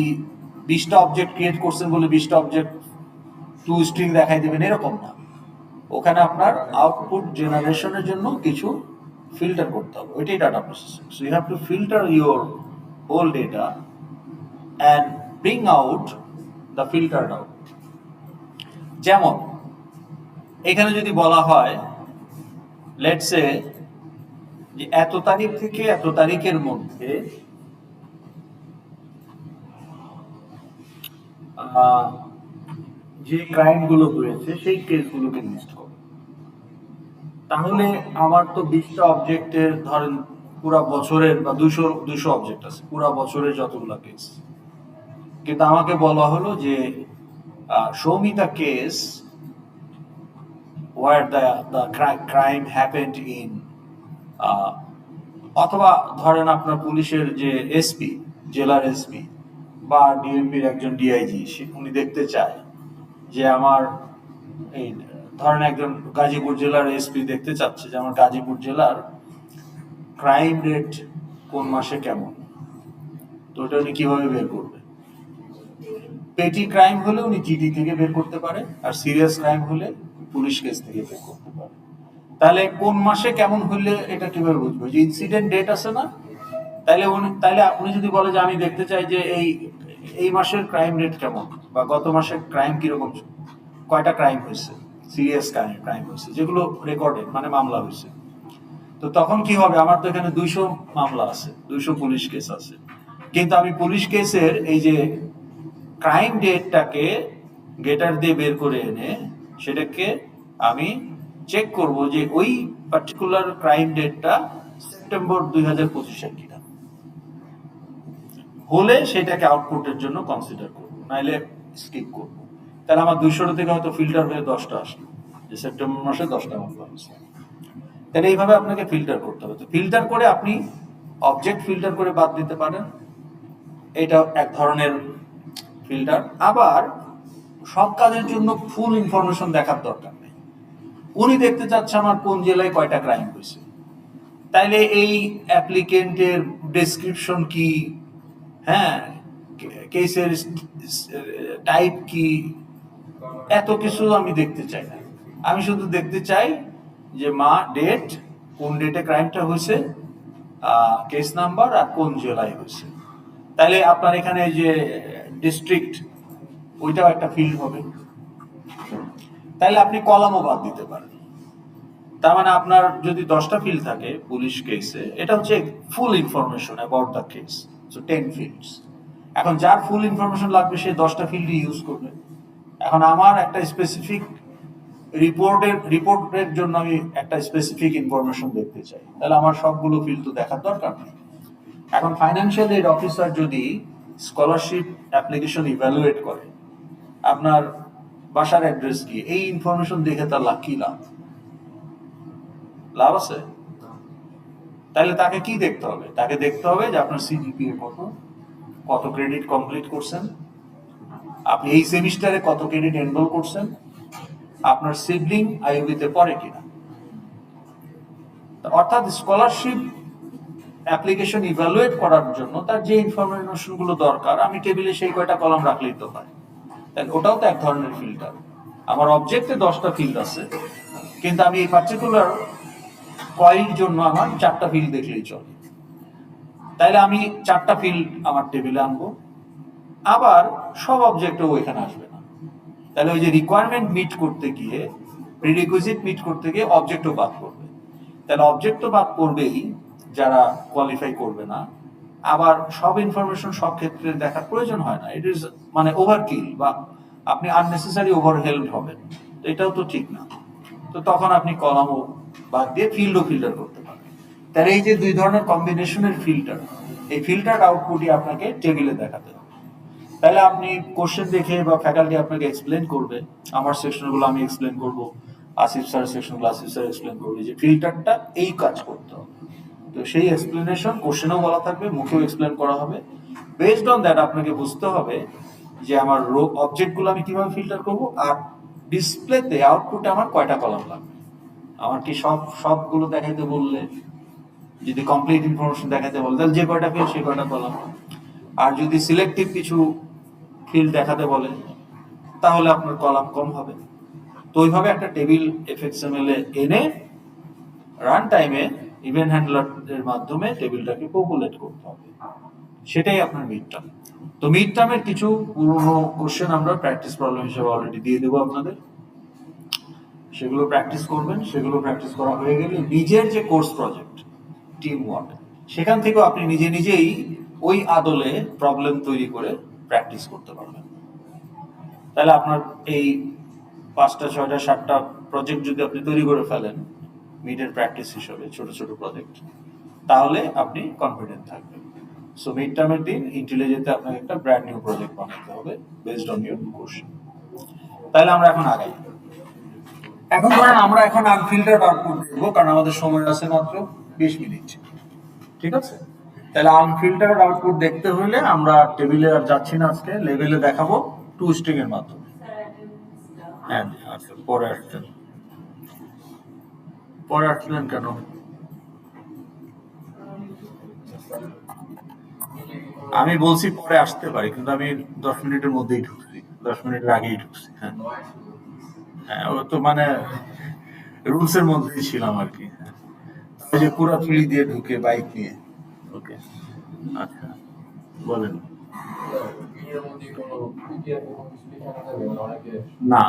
20টা অবজেক্ট ক্রিয়েট করছেন বলে 20টা অবজেক্ট টু স্ট্রিং দেখাই দেবেন এরকম না। ওখানে আপনার আউটপুট জেনারেশনের জন্য কিছু ফিল্টার করতে হবে, ওইটাই data processing. So you have to filter your whole data and bring out the filtered out. যেমন এখানে যদি বলা হয় লেটস সে যে এত তারিখ থেকে এত তারিখের মধ্যে যে ক্রাইম গুলো হয়েছে সেই কেসগুলোকে লিস্ট করো, তাহলে আমার তো 20টা অবজেক্টের ধরেন পুরা বছরের বা 200 অবজেক্ট আছে পুরা বছরের যতগুলো কেস, কিন্তু আমাকে বলা হলো যে show me the case where the crime happened in অথবা ধরেন আপনার পুলিশের যে এসপি, জেলার এসপি বা ডিএমপির একজন ডিআইজি, উনি দেখতে চায় যে আমার এই ধরেন একজন গাজীপুর জেলার এসপি দেখতে চাচ্ছে যে আমার গাজীপুর জেলার ক্রাইম রেট কোন মাসে কেমন। তো ওটা উনি কিভাবে বের করবে? পেটি ক্রাইম হলে উনি জিডি থেকে বের করতে পারে, আর সিরিয়াস ক্রাইম হলে পুলিশ কেস থেকে বের করতে পারে। তাহলে কোন মাসে কেমন হলে এটা কিভাবে বুঝবো? যে ইনসিডেন্ট ডেট আছে না, তাহলে আপনি যদি বলে যে আমি দেখতে চাই যে এই মাসের ক্রাইম রেট কেমন, বা গত মাসের ক্রাইম কিরকম, কয়টা ক্রাইম হয়েছে, সিরিয়াস ক্রাইম হয়েছে যেগুলো রেকর্ডেড মানে মামলা হয়েছে। তো তখন কি হবে, আমার তো এখানে 200 মামলা আছে, 200 পুলিশ কেস আছে, কিন্তু আমি পুলিশ কেসের এই যে ক্রাইম ডেটটাকে গেটার দিয়ে বের করে এনে সেটাকে আমি চেক করব যে ওই পার্টিকুলার ক্রাইম ডেটটা সেপ্টেম্বর 2025 কিনা, হলে সেটাকে আউটপুটের জন্য কনসিডার করব, নাইলে স্কিপ করব। তাহলে আমার 200 থেকে হয়তো ফিল্টার হয়ে 10টা আসলো, যে সেপ্টেম্বর মাসে 10টা মামলা হয়েছে। তাহলে এইভাবে আপনাকে ফিল্টার করতে হবে। ফিল্টার করে আপনি অবজেক্ট ফিল্টার করে বাদ দিতে পারেন, এটা এক ধরনের ফিল্টার। আবার সব কাজের জন্য ফুল ইনফরমেশন দেখার দরকার নেই, উনি দেখতে চাচ্ছে আমার কোন জেলায় কয়টা ক্রাইম হয়েছে, তাইলে এই অ্যাপ্লিকেন্টের ডেসক্রিপশন কি, হ্যাঁ কেসের টাইপ কি, এত কিছু আমি দেখতে চাই না। আমি শুধু দেখতে চাই যে ডেট, কোন ডেটে ক্রাইমটা হয়েছে, কেস নাম্বার আর কোন জেলায় হয়েছে। তাহলে আপনার এখানে যে ডিস্ট্রিক্ট, ওইটাও একটা ফিল্ড হবে। তাহলে আপনি কলামও বাদ দিতে পারেন। তার মানে আপনার যদি 10টা ফিল্ড থাকে পুলিশ কেসে, এটা হচ্ছে ফুল information about the case, so 10 fields. এখন যার ফুল ইনফরমেশন লাগবে সে 10টা ফিল্ডই ইউজ করবে। এখন আমার একটা স্পেসিফিক রিপোর্টের জন্য আমি একটা স্পেসিফিক ইনফরমেশন দেখতে চাই, তাহলে আমার সবগুলো ফিল্ড তো দেখার দরকার নেই। এখন ফাইন্যান্সিয়াল এড অফিসার যদি স্কলারশিপ অ্যাপ্লিকেশন ইভ্যালুয়েট করে, আপনার বাসার অ্যাড্রেস কি, এই ইনফরমেশন দেখে তার কি লাভ আছে? তাহলে তাকে কি দেখতে হবে? তাকে দেখতে হবে যে আপনার সিজিপিএ কত ক্রেডিট কমপ্লিট করছেন, আপনি এই সেমিস্টারে কত ক্রেডিট এনরোল করছেন, আপনার সিবলিং আইইউবিতে পড়ে কিনা। অর্থাৎ স্কলারশিপ অ্যাপ্লিকেশন ইভ্যালুয়েট করার জন্য তার যে ইনফরমেশন গুলো দরকার আমি টেবিলে সেই কয়টা কলাম রাখলেই তো হয়। তাহলে ওটাও তো এক ধরনের ফিল্টার। আমার অবজেক্টে 10টা ফিল্ড আছে, কিন্তু আমি এই পার্টিকুলার কয়ের জন্য আমার 4টা ফিল্ড দেখলেই চলে। তাইলে আমি 4টা ফিল্ড আমার টেবিলে আনবো, আবার সব অবজেক্টও এখানে আসবে না। তাহলে ওই যে রিকোয়ারমেন্ট মিট করতে গিয়ে, প্রিরিকুইজিট মিট করতে গিয়ে অবজেক্টও বাদ করবে। তাহলে অবজেক্টও বাদ করবেই যারা কোয়ালিফাই করবে না। আবার সব ইনফরমেশন সব ক্ষেত্রে দেখার প্রয়োজন হয় না। ইট ইজ মানে ওভারকিল, বা আপনি আননেসেসারি ওভারহেলড হবেন, এটাও তো ঠিক না। তো তখন আপনি কলামও বাদ দিয়ে ফিল্ডও ফিল্টার করতে পারেন। তাহলে এই যে দুই ধরনের কম্বিনেশনের ফিল্টার, এই ফিল্টার আউটপুটই আপনাকে টেবিলে দেখাতে হবে। তাহলে আপনি কোশ্চেন দেখে বা ফ্যাকাল্টি আপনাকে এক্সপ্লেন করবে, আমার সেকশনগুলো আমি এক্সপ্লেন করব, আসিফ স্যার সেকশনগুলো আসিফ স্যার এক্সপ্লেন করবে যে ফিল্টারটা এই কাজ করতে হবে। তো সেই এক্সপ্লেনেশন কোশ্চেনেও বলা থাকবে, মুখেও এক্সপ্লেন করা হবে। বেসড অন দ্যাট আপনাকে বুঝতে হবে যে আমার অবজেক্টগুলো আমি কিভাবে ফিল্টার করব, আর ডিসপ্লেতে আউটপুটে আমার কয়টা কলাম লাগবে। আমার কি সবগুলো দেখাইতে বললে, যদি কমপ্লিট ইনফরমেশন দেখাতে বলে তাহলে যে কয়টা ফিল্ড সেই কয়টা কলাম। আর যদি সিলেক্টিভ কিছু ফিল্ড দেখাতে বলে তাহলে আপনার কলাম কম হবে। তো ওইভাবে একটা টেবিল এফএক্সএমএল এ এনে রান টাইমে ইভেন্ট হ্যান্ডলারের মাধ্যমে টেবিলটাকে পপুলেট করতে হবে। সেটাই আপনার মিড টার্ম। তো মিড টার্মের কিছু পুরনো কোশ্চেন আমরা প্র্যাকটিস প্রবলেম হিসেবে অলরেডি দিয়ে দেবো আপনাদের, সেগুলো প্র্যাকটিস করবেন। সেগুলো প্র্যাকটিস করা হয়ে গেলে নিজের যে কোর্স প্রজেক্ট টিম ওয়ার্ক, সেখান থেকেও আপনি নিজে নিজেই ওই আদলে প্রবলেম তৈরি করে প্র্যাকটিস করতে পারবেন। তাহলে আপনার এই 5টা 6টা 7টা প্রজেক্ট যদি আপনি তৈরি করে ফেলেন মিডের প্র্যাকটিস হিসেবে, ছোট ছোট প্রজেক্ট, তাহলে আপনি কনফিডেন্ট থাকবেন। সো মিড টার্মের দিন ইন্টেলিজেন্টে আপনাকে একটা ব্র্যান্ড নিউ প্রজেক্ট বানাতে হবে বেসড অন ইউর কোশ্চেন। তাহলে আমরা এখন আগাই। এখন ধরেন আমরা এখন আনফিল্টার্ড আউটপুট দেখবো, কারণ আমাদের সময় আছে মাত্র 20 মিনিট। ঠিক আছে, তাহলে আনফিল্টার্ড আউটপুট দেখতে হলে আমরা টেবিলে আর যাচ্ছি না, আজকে লেভেলে দেখাবো টু স্ট্রিং এর মাধ্যমে। হ্যাঁ আচ্ছা, পরে আসলেন কেন? আমি বলছি পরে আসতে পারি, কিন্তু আমি 10 মিনিটের মধ্যেই ঢুকছি, 10 মিনিটের আগেই ঢুকছি। হ্যাঁ হ্যাঁ, ও তো মানে রুলস এর মধ্যেই ছিলাম আর কি। ওই যে পুরো ফ্রি দিয়ে ঢুকে বাইক নিয়ে। ওকে আচ্ছা, বলেন। না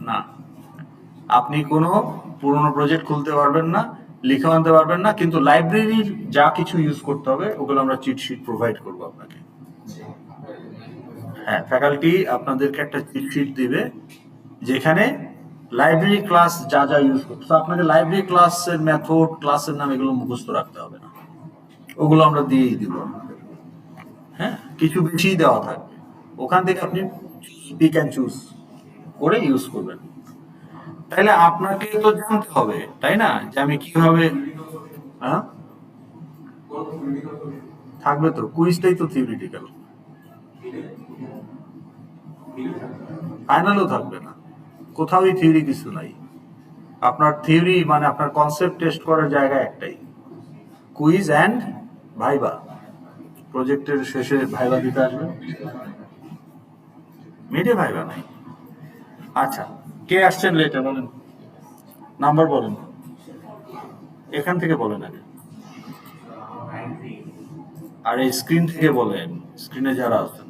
না, আপনি কোনো পুরোনো প্রজেক্ট খুলতে পারবেন না, লিখে আনতে পারবেন না, কিন্তু লাইব্রেরির যা কিছু ইউজ করতে হবে ওগুলো আমরা চিট শিট প্রোভাইড করবো আপনাকে। হ্যাঁ, ফ্যাকাল্টি আপনাদেরকে একটা চিট শিট দিবে যেখানে লাইব্রেরি ক্লাস যা যা ইউজ করতে, তো আপনাকে লাইব্রেরি ক্লাসের মেথড, ক্লাসের নাম এগুলো মুখস্থ রাখতে হবে না, ওগুলো আমরা দিয়েই দিব আপনাদের। হ্যাঁ, কিছু বেশি দেওয়া থাকবে, ওখান থেকে আপনি পিক অ্যান্ড চুজ করে ইউজ করবেন। তাইলে আপনাকে তো জানতে হবে তাই না, যে আমি কিভাবে। হ্যাঁ থাকবে তো, কুইজটাই তো থিওরিটিক্যাল, ফাইনালও থাকবে না, কোথাওই থিওরি কিছু নাই। আপনার থিওরি মানে আপনার কনসেপ্ট টেস্ট করার জায়গা একটাই, কুইজ অ্যান্ড ভাইবা। প্রজেক্টের শেষে ভাইবা দিতে আসবে, মিডে ভাইবা নাই। আচ্ছা, কে আসছেন লেটে বলেন, নাম্বার বলেন, এখান থেকে বলেন আগে, আর এই স্ক্রিন থেকে বলেন, স্ক্রিনে যারা আছেন।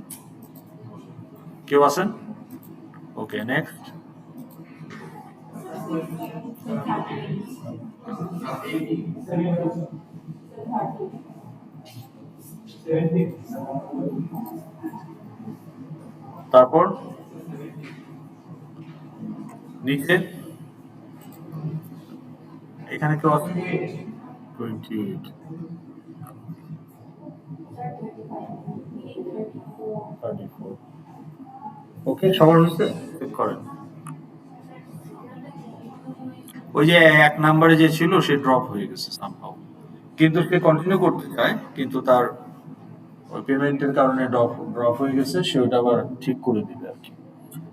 কেউ আছেন? ওকে, নেক্সট। তারপর নিচে এখানে কেউ আছে? 28, 34। ওকে, সবার হচ্ছে, চেক করেন। ওই যে 1 নাম্বারে যে ছিল সে ড্রপ হয়ে গেছে সামহাউ, কিন্তু সে কন্টিনিউ করতে চায়, কিন্তু তার ওই পেমেন্টের কারণে ড্রপ হয়ে গেছে, সে ওটা আবার ঠিক করে দিবে আর কি।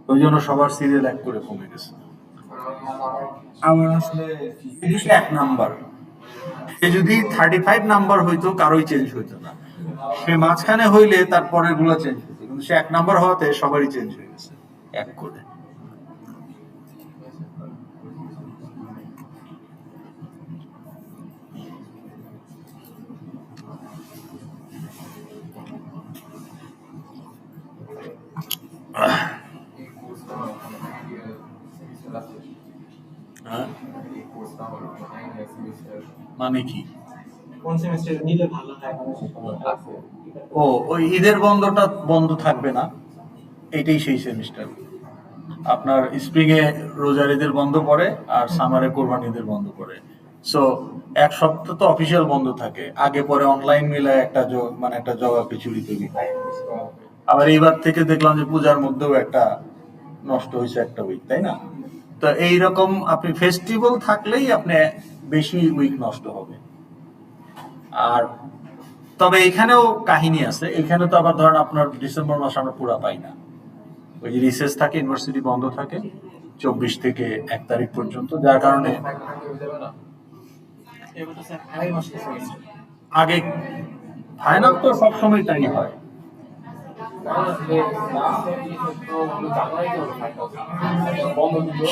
ওই জন্য সবার সিরিয়াল এক করে কমে গেছে। আমার আসলে সে 1 নাম্বার, সে যদি 35 নাম্বার হইতো কারোই চেঞ্জ হইতো না, সে মাঝখানে হইলে তার পরের গুলো চেঞ্জ হইতো, কিন্তু সে 1 নাম্বার হওয়াতে সবারই চেঞ্জ হয়ে গেছে এক করে। হ্যাঁ, মানে কি? কোন সেমিস্টারে নিলে ভালো হয়? ও, ওই ঈদের বন্ধটা বন্ধ থাকবে না, এইটাই সেই সেমিস্টার। আপনার স্প্রিং এ রোজার ঈদের বন্ধ পড়ে আর সামারে কোরবানি ঈদের বন্ধ পড়ে। সো 1 সপ্তাহ তো অফিসিয়াল বন্ধ থাকে, আগে পরে অনলাইন মিলে একটা মানে একটা জবাব খিচুড়ি তৈরি হয়। আবার এইবার থেকে দেখলাম যে পূজার মধ্যেও একটা নষ্ট হয়েছে একটা উইক, তাই না? তো এইরকম আপনি ফেস্টিভ্যাল থাকলেই আপনি বেশি উইক নষ্ট হবে। আর তবে এখানেও কাহিনী আছে, এখানে তো আবার ধরেন আপনার ডিসেম্বর মাস আমরা পুরা পাই না, ওই যে রিসেস থাকে, ইউনিভার্সিটি বন্ধ থাকে 24 থেকে 1 তারিখ পর্যন্ত, যার কারণে আগে ফাইনাল তো সবসময় তাই হয়।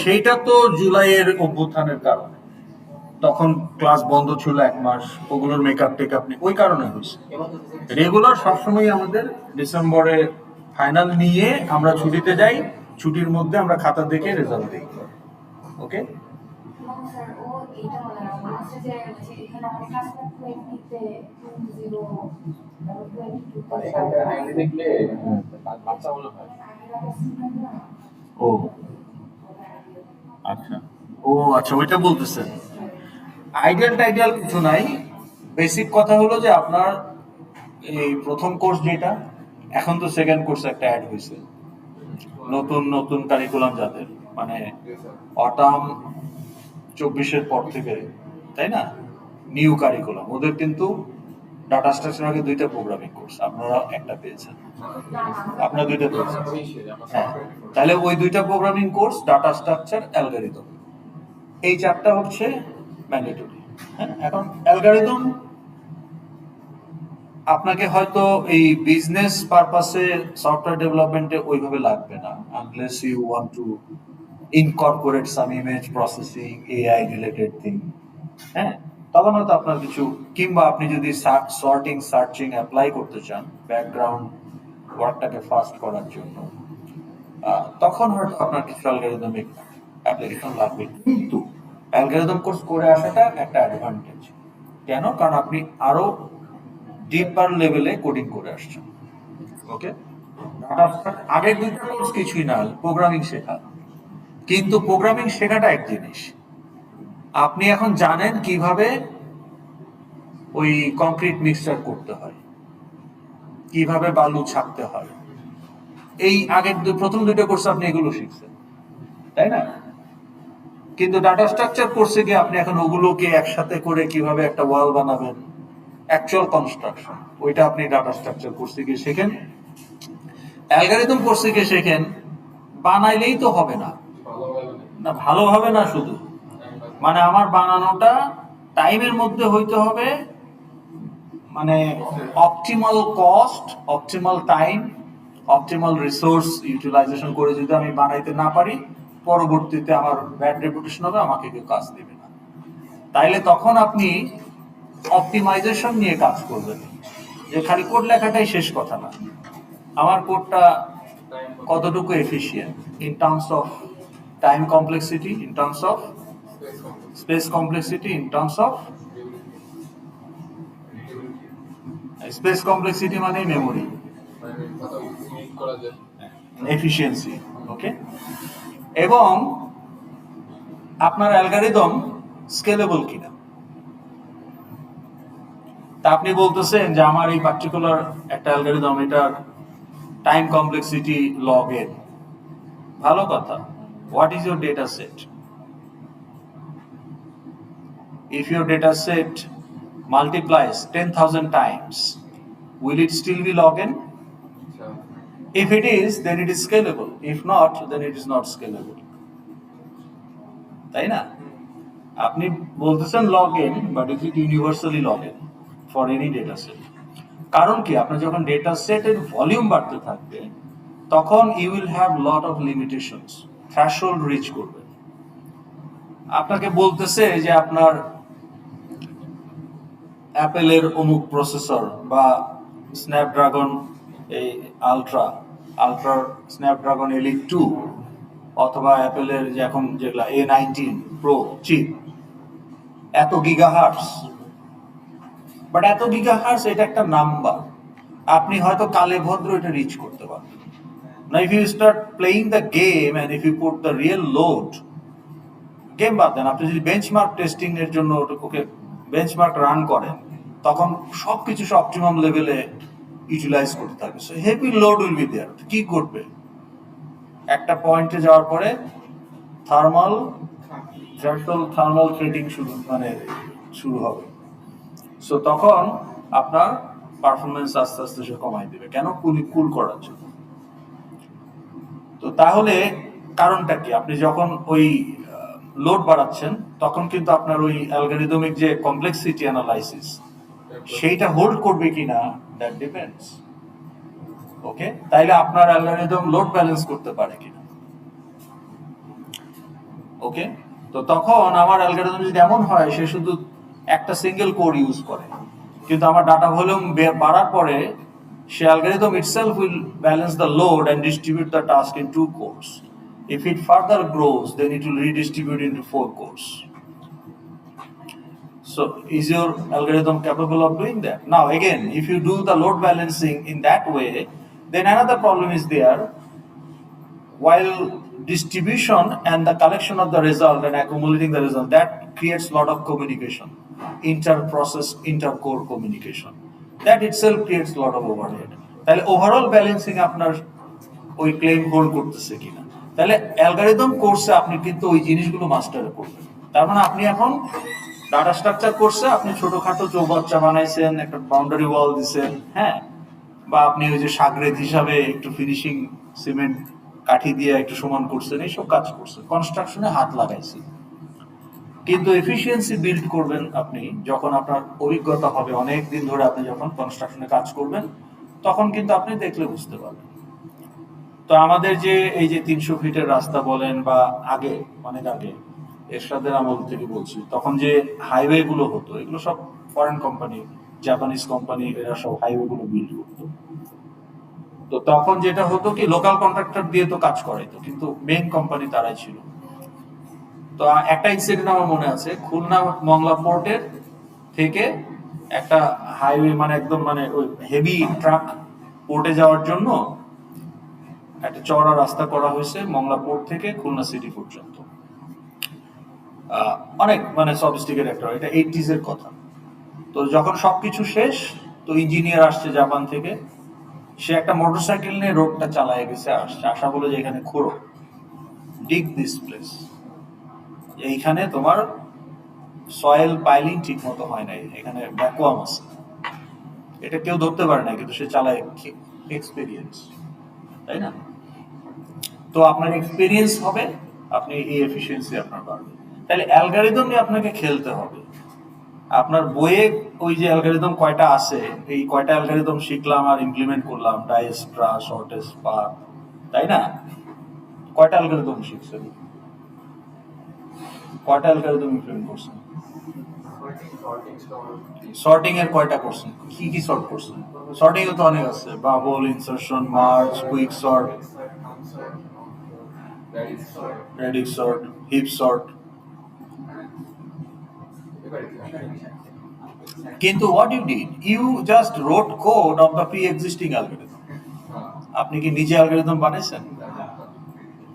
সেইটা তো জুলাইয়ের অভ্যুত্থানের কারণে, তখন ক্লাস বন্ধ ছিল 1 মাস, ওগুলোর মেকআপ টেকআপ নেই, ওই কারণে হয়েছে। রেগুলার সবসময় আমাদের ডিসেম্বরে ফাইনাল নিয়ে আমরা ছুটিতে যাই, ছুটির মধ্যে আমরা খাতা দেখে রেজাল্ট দিই। ওকে, ও আচ্ছা, ও আচ্ছা, ওইটা বলতেছেন। আইডিয়াল টাইডিয়াল কিছু নাই, বেসিক কথা হলো যে আপনার এই প্রথম কোর্স যেটা, এখন তো সেকেন্ড কোর্স একটা অ্যাড হয়েছে, নতুন নতুন কারিকুলাম যাদের, মানে অটাম 24-এর পর থেকে, তাই না? নিউ কারিকুলাম ওদের কিন্তু ডাটা স্ট্রাকচার আগে 2টা প্রোগ্রামিং কোর্স, আপনারা একটা পেয়েছেন, আপনারা 2টা পেয়েছেন। হ্যাঁ, তাহলে ওই 2টা programming course, data structure, algorithm, এই 4টা হচ্ছে ম্যান্ডেটরি। হ্যাঁ, এখন অ্যালগরিদম আপনাকে হয়তো এই বিজনেস পারপাসে সফটওয়্যার ডেভেলপমেন্টে ওইভাবে লাগবে না, unless you want to incorporate some image processing, AI related thing. হ্যাঁ, তখন হয়তো আপনার কিছু, কিংবা আপনি যদি সর্টিং সার্চিং অ্যাপ্লাই করতে চান ব্যাকগ্রাউন্ড ওয়ার্কটাকে ফাস্ট করার জন্য, তখন হয়তো আপনার কিছু অ্যালগরিদমিক অ্যাপ্লিকেশন লাগবে। কিন্তু অ্যালগরিদম কোর্স করে আসাটা একটা অ্যাডভান্টেজ। কেন? কারণ আপনি আরো ডিপার লেভেলে কোডিং করে আসছেন। ওকে, আগের 2টা কোর্স কিছুই না, প্রোগ্রামিং শেখা। কিন্তু প্রোগ্রামিং শেখাটা এক জিনিস, আপনি এখন জানেন কিভাবে ওই কংক্রিট মিক্সচার করতে হয়, কিভাবে বালু ছাপতে হয়, এই আগের প্রথম 2টা কোর্স আপনি এগুলো শিখছেন, তাই না? কিন্তু ডাটা স্ট্রাকচার কোর্সে গিয়ে আপনি এখন ওগুলোকে একসাথে করে কিভাবে একটা ওয়াল বানাবেন, অ্যাকচুয়াল কনস্ট্রাকশন, ওইটা আপনি ডাটা স্ট্রাকচার কোর্সে গিয়ে শেখেন। অ্যালগরিদম কোর্সে গিয়ে শেখেন, বানাইলেই তো হবে না, না ভালো হবে না শুধু, মানে আমার বানানোটা টাইমের মধ্যে হইতে হবে, মানে optimal cost, optimal time, optimal resource utilization করে যদি আমি বানাইতে না পারি, পরবর্তীতে আমার ব্যাড রেপুটেশন হবে, আমাকে কেউ কাজ দেবে না। তাইলে তখন আপনি অপটিমাইজেশন নিয়ে কাজ করবেন, যে খালি কোড লেখাটাই শেষ কথা না, আমার কোডটা কতটুকু efficient in terms of time complexity, in terms of speech complexity, in terms of speech complexity মানে মেমোরি, এফিশিয়েন্সি। ওকে, এবং আপনার অ্যালগরিদম স্কেলেবল কিনা। তা আপনি বলতেছেন যে আমার এই পার্টিকুলার একটা অ্যালগরিদম, এটার টাইম কমপ্লেক্সিটি লগ এন, ভালো কথা। What is your data set? If your data set multiplies 10,000 times, will it still be log n? If it is, then it is scalable. If not then it is not scalable, তাই না? আপনি বলতেছেন log in, but it is universally log in for any data set. কারণ কি, আপনার যখন data সেটের volume বাড়তে থাকবে তখন you will have lot of limitations, threshold reach করবে। আপনাকে বলতেছে যে আপনার অ্যাপেলের অমুক প্রসেসর বা স্ন্যাপড্রাগন এই আলট্রা আলট্রা স্ন্যাপড্রাগন এলিট 2 অথবা অ্যাপেলের যে এখন যেগুলা A19 প্রো চিপ এত গিগাহার্টস। বাট এত গিগাহার্টস এটা একটা নাম্বার, আপনি হয়তো কালে ভদ্র এটা রিচ করতে পারবেন না। If you start playing the game and if you put the real load, game বাদ দেন, আপনি যদি বেঞ্চমার্ক টেস্টিং এর জন্য ওকে বেঞ্চমার্ক রান করেন তখন সবকিছু অপটিমাম লেভেলে ইউটিলাইজ করতে থাকবে। So heavy load will be there. কি করবে, একটা পয়েন্টে যাওয়ার পরে থার্মাল থ্রেডিং শুরু হবে। সো তখন আপনার পারফরমেন্স আস্তে আস্তে সে কমাই দেবে। কেন? কুল করার জন্য। তো তাহলে কারণটা কি? আপনি যখন ওই লোড বাড়াচ্ছেন তখন কিন্তু আপনার ওই অ্যালগরিদমিক যে কমপ্লেক্সিটি অ্যানালাইসিস সেইটা হোল্ড করবে কিনা, দ্যাট ডিপেন্ডস। ওকে, তাইলে আপনার অ্যালগরিদম লোড ব্যালেন্স করতে পারে কিনা। ওকে, তো তখন আমার অ্যালগরিদম যদি এমন হয় সে শুধু একটা সিঙ্গেল কোর ইউজ করে, কিন্তু আমার ডাটা ভলিউম বাড়ার পরে সে algorithm itself will balance the load and distribute the task in 2 cores. If it further grows, then it will redistribute into 4 cores. So, is your algorithm capable of doing that? Now, again, if you do the load balancing in that way, then another problem is there. While distribution and the collection of the result and accumulating the result, that creates a lot of communication, inter-process, inter-core communication. That itself creates a lot of overhead. তাহলে overall balancing আপনার ওই claim hold করতেছে কিনা, তাহলে algorithm কোর্সে আপনি কিন্তু ওই জিনিসগুলো মাস্টার করবেন। তার মানে আপনি এখন ডাটা স্ট্রাকচার কোর্সে আপনি ছোটখাটো চৌবাচ্চা বানাইছেন, একটা বাউন্ডারি ওয়াল দিছেন, হ্যাঁ, বা আপনি ওই যে সাগরেদ হিসাবে একটু ফিনিশিং সিমেন্ট কাঠি দিয়ে একটু সমান করছেন, এইসব কাজ করছেন, কনস্ট্রাকশনে হাত লাগাইছেন। কিন্তু এফিসিয়েন্সি বিল্ড করবেন আপনি যখন আপনার অভিজ্ঞতা হবে, অনেক দিন ধরে আপনি যখন কনস্ট্রাকশনে কাজ করবেন তখন কিন্তু আপনি দেখলে বুঝতে পারবেন। তো আমাদের যে এই যে 300 ফিটের রাস্তা বলেন বা আগে অনেক আগে এরশাদের আমল থেকে বলছি, তখন যে হাইওয়ে গুলো হতো এগুলো সব ফরেন কোম্পানি, জাপানিজ কোম্পানি, এরা সব হাইওয়ে গুলো বিল্ড করতো। তো তখন যেটা হতো কি, লোকাল কন্ট্রাক্টর দিয়ে তো কাজ করাইতো, কিন্তু মেইন কোম্পানি তারাই ছিল। তো একটা ইনসিডেন্ট আমার মনে আছে, খুলনা মংলা পোর্টের থেকে একটা হাইওয়ে একদম ওই হেভি ট্রাক পোর্টে যাওয়ার জন্য একটা চওড়া রাস্তা করা হয়েছে মংলা পোর্ট থেকে খুলনা সিটি পর্যন্ত। অনেক সফিস্টিকেটেড একটা, এটা 80s এর কথা। তো যখন সবকিছু শেষ, তো ইঞ্জিনিয়ার আসছে জাপান থেকে, সে একটা মোটরসাইকেল নিয়ে রোডটা চালায় গেছে, আসছে আশা বলে যে এখানে খোঁড়ো, ডিগ দিস প্লেস, এইখানে তোমার সয়েল পাইলিং ঠিক মতো হয় নাই, এখানে ভ্যাকুয়াম আছে। এটা কেউ ধরতে পারে না, কিন্তু সে চালায়, এক্সপেরিয়েন্স, তাই না? তো আপনার এক্সপেরিয়েন্স হবে, আপনি এই এফিসিয়েন্সি আপনার বাড়বে। তাহলে অ্যালগরিদম নিয়ে আপনাকে খেলতে হবে। আপনার বইয়ে ওই যে অ্যালগরিদম কয়টা আছে, এই কয়টা অ্যালগরিদম শিখলাম আর ইমপ্লিমেন্ট করলাম, ডাইজেস্ট্রা, শর্টেস্ট পাথ, তাই না? কয়টা অ্যালগরিদম শিখছেন? কয়টা অ্যালগরিদম ইমপ্লিমেন্ট করছেন? সর্টিং এর কয়টা করছেন? কি কি সর্ট করছেন? সর্টিং এ তো অনেক আছে, bubble, insertion, merge, quick sort, radix sort, heap sort. কিন্তু what you did, you just wrote code of the pre-existing algorithm. আপনি কি নিজে অ্যালগরিদম বানাইছেন?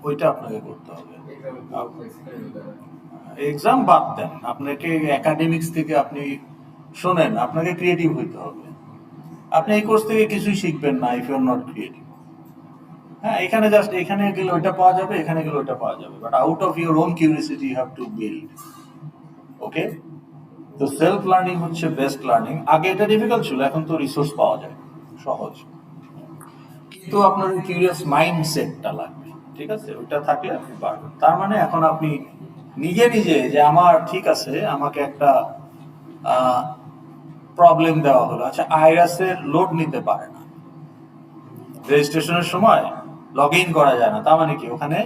ওইটা আপনাকে করতে হবে। এক্সাম বাদ দেন, আপনাকে একাডেমিক্স থেকে আপনি শোনেন, আপনাকে ক্রিয়েটিভ হইতে হবে। আপনি এই কোর্স থেকে কিছুই শিখবেন না if you are not creative. হ্যাঁ, এখানে জাস্ট এখানে গেলে ওইটা পাওয়া যাবে, এখানে গেলে ওইটা পাওয়া যাবে, but out of your own curiosity you have to build. Okay, তো সেলফ লার্নিং হচ্ছে বেস্ট লার্নিং। আগে এটা ডিফিকাল্ট ছিল, এখন তো রিসোর্স পাওয়া যায় সহজ, কিন্তু আপনার কিউরিয়াস মাইন্ডসেটটা লাগবে। ঠিক আছে, ওইটা থাকলে আপনি পারবেন। তার মানে এখন আপনি নিজে নিজে যে আমার ঠিক আছে, আমাকে একটা প্রবলেম দেওয়া হলো, আচ্ছা আইরাসের লোড নিতে পারে না, রেজিস্ট্রেশনের সময় লগ ইন করা যায় না, তার মানে কি ওখানে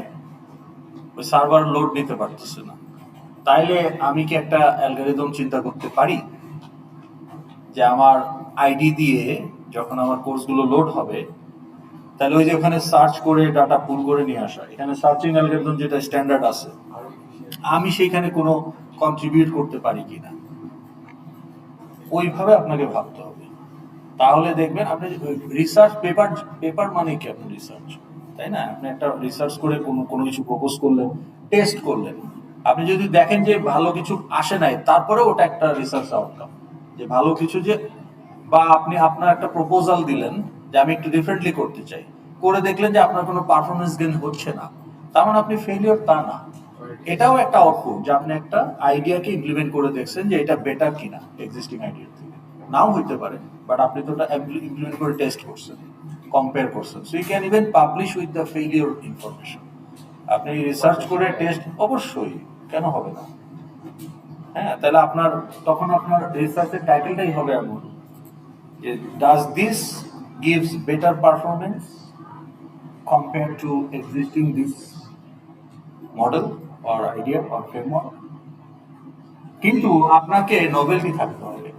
ওই সার্ভার লোড নিতে পারতেছে না। তাইলে আমি কি একটা অ্যালগরিদম চিন্তা করতে পারি যে আমার আইডি দিয়ে যখন আমার কোর্সগুলো লোড হবে, তাহলে ওই যে ওখানে সার্চ করে ডাটা পুল করে নিয়ে আসা, এখানে সার্চিং অ্যালগরিদম যেটা স্ট্যান্ডার্ড আছে, আমি সেইখানে কোনো কন্ট্রিবিউট করতে পারি কিনা, ওইভাবে আপনাকে ভাবতে হবে। তাহলে দেখবেন আপনি রিসার্চ পেপার, পেপার মানে কি আপনি রিসার্চ, তাই না? আপনি একটা রিসার্চ করে কোনো কিছু প্রপোজ করলেন, টেস্ট করলেন, আপনি যদি দেখেন যে ভালো কিছু আসে নাই, তারপরে ওটা একটা রিসার্চ আউটকাম, যে ভালো কিছু যে, বা আপনি আপনার একটা প্রপোজাল দিলেন যে আমি একটু ডিফারেন্টলি করতে চাই, করে দেখলেন যে আপনার কোনো পারফরমেন্স গেইন হচ্ছে না, তার মানে আপনি ফেলিওর তা না, এটাও একটা আউটপুট যে আপনি একটা আইডিয়াকে ইমপ্লিমেন্ট করে দেখছেন যে এটা বেটার কিনা এক্সিস্টিং আইডিয়া থেকে। নাও হইতে পারে, বাট আপনি তো ওটা ইমপ্লিমেন্ট করে টেস্ট করছেন, কম্পেয়ার করছেন। So you can even publish with the failure information. আপনি রিসার্চ করে টেস্ট অবশ্যই, কেন হবে না? হ্যাঁ, তাহলে আপনার তখন আপনার রিসার্চের টাইটেলটাই হবে এমন যে does this gives better performance compare to existing this model or idea or framework. কিন্তু আপনাকে নভেলটি থাকতে হবে,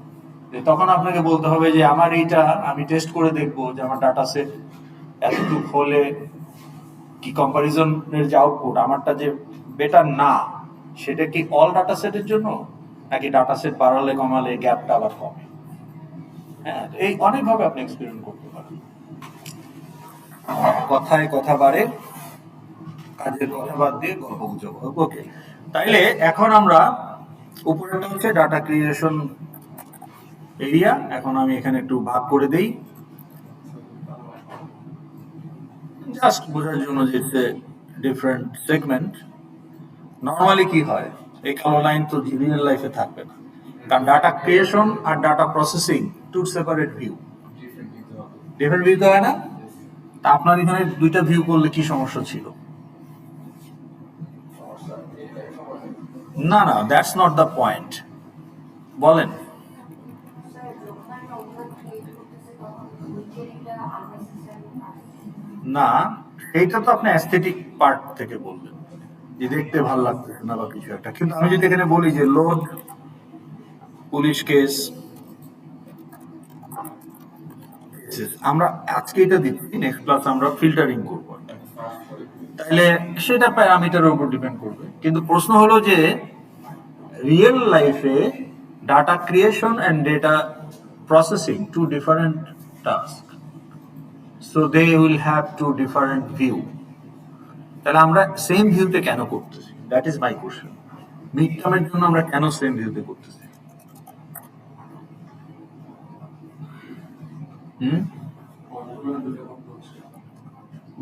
যে তখন আপনাকে বলতে হবে যে আমার এইটা আমি টেস্ট করে দেখবো যে আমার ডাটা সেট এতটুকু হলে কি কম্পারিজনের যে আউটপুট আমারটা যে বেটার না, সেটা কি অল ডাটা সেটের জন্য, নাকি ডাটা সেট বাড়ালে কমালে গ্যাপটা আবার কমে। হ্যাঁ, এই অনেকভাবে আপনি এক্সপেরিমেন্ট করতে পারেন। কথায় কথা বাড়ে, কাজের কথা বাদ দিয়ে গল্প গুজব। ওকে, তাইলে এখন আমরা উপরেটা হচ্ছে ডাটা ক্রিয়েশন এরিয়া, এখন আমি এখানে একটু ভাগ করে দেই জাস্ট বোঝার জন্য যে ডিফারেন্ট সেগমেন্ট। নর্মালি কি হয়, এই কালো লাইন তো রিয়েল লাইফে থাকবে না, কারণ ডাটা ক্রিয়েশন আর data processing two separate view. Different view তো হয় না? তা আপনার এখানে দুইটা ভিউ করলে কি সমস্যা ছিল? না না, দ্যাটস নট দ্য পয়েন্ট। বলেন। না, এইটা তো আপনি অ্যাস্থেটিক পার্ট থেকে বলবেন যে দেখতে ভালো লাগতেছে না বা কিছু একটা, কিন্তু আমি যদি এখানে বলি যে লোড পুলিশ কেস, আমরা আজকে এটা দিচ্ছি, নেক্সট ক্লাস আমরা ফিল্টারিং করবো, তাহলে সেটা প্যারামিটারের উপর ডিপেন্ড করবে। কিন্তু প্রশ্ন হলো যে রিয়েল লাইফে data creation and data processing two different task, so they will have two different view. তাহলে আমরা সেম ভিউতে কেন করতেছি, that is my question. Mid টার্মের জন্য আমরা কেন সেম ভিউতে করতেছি?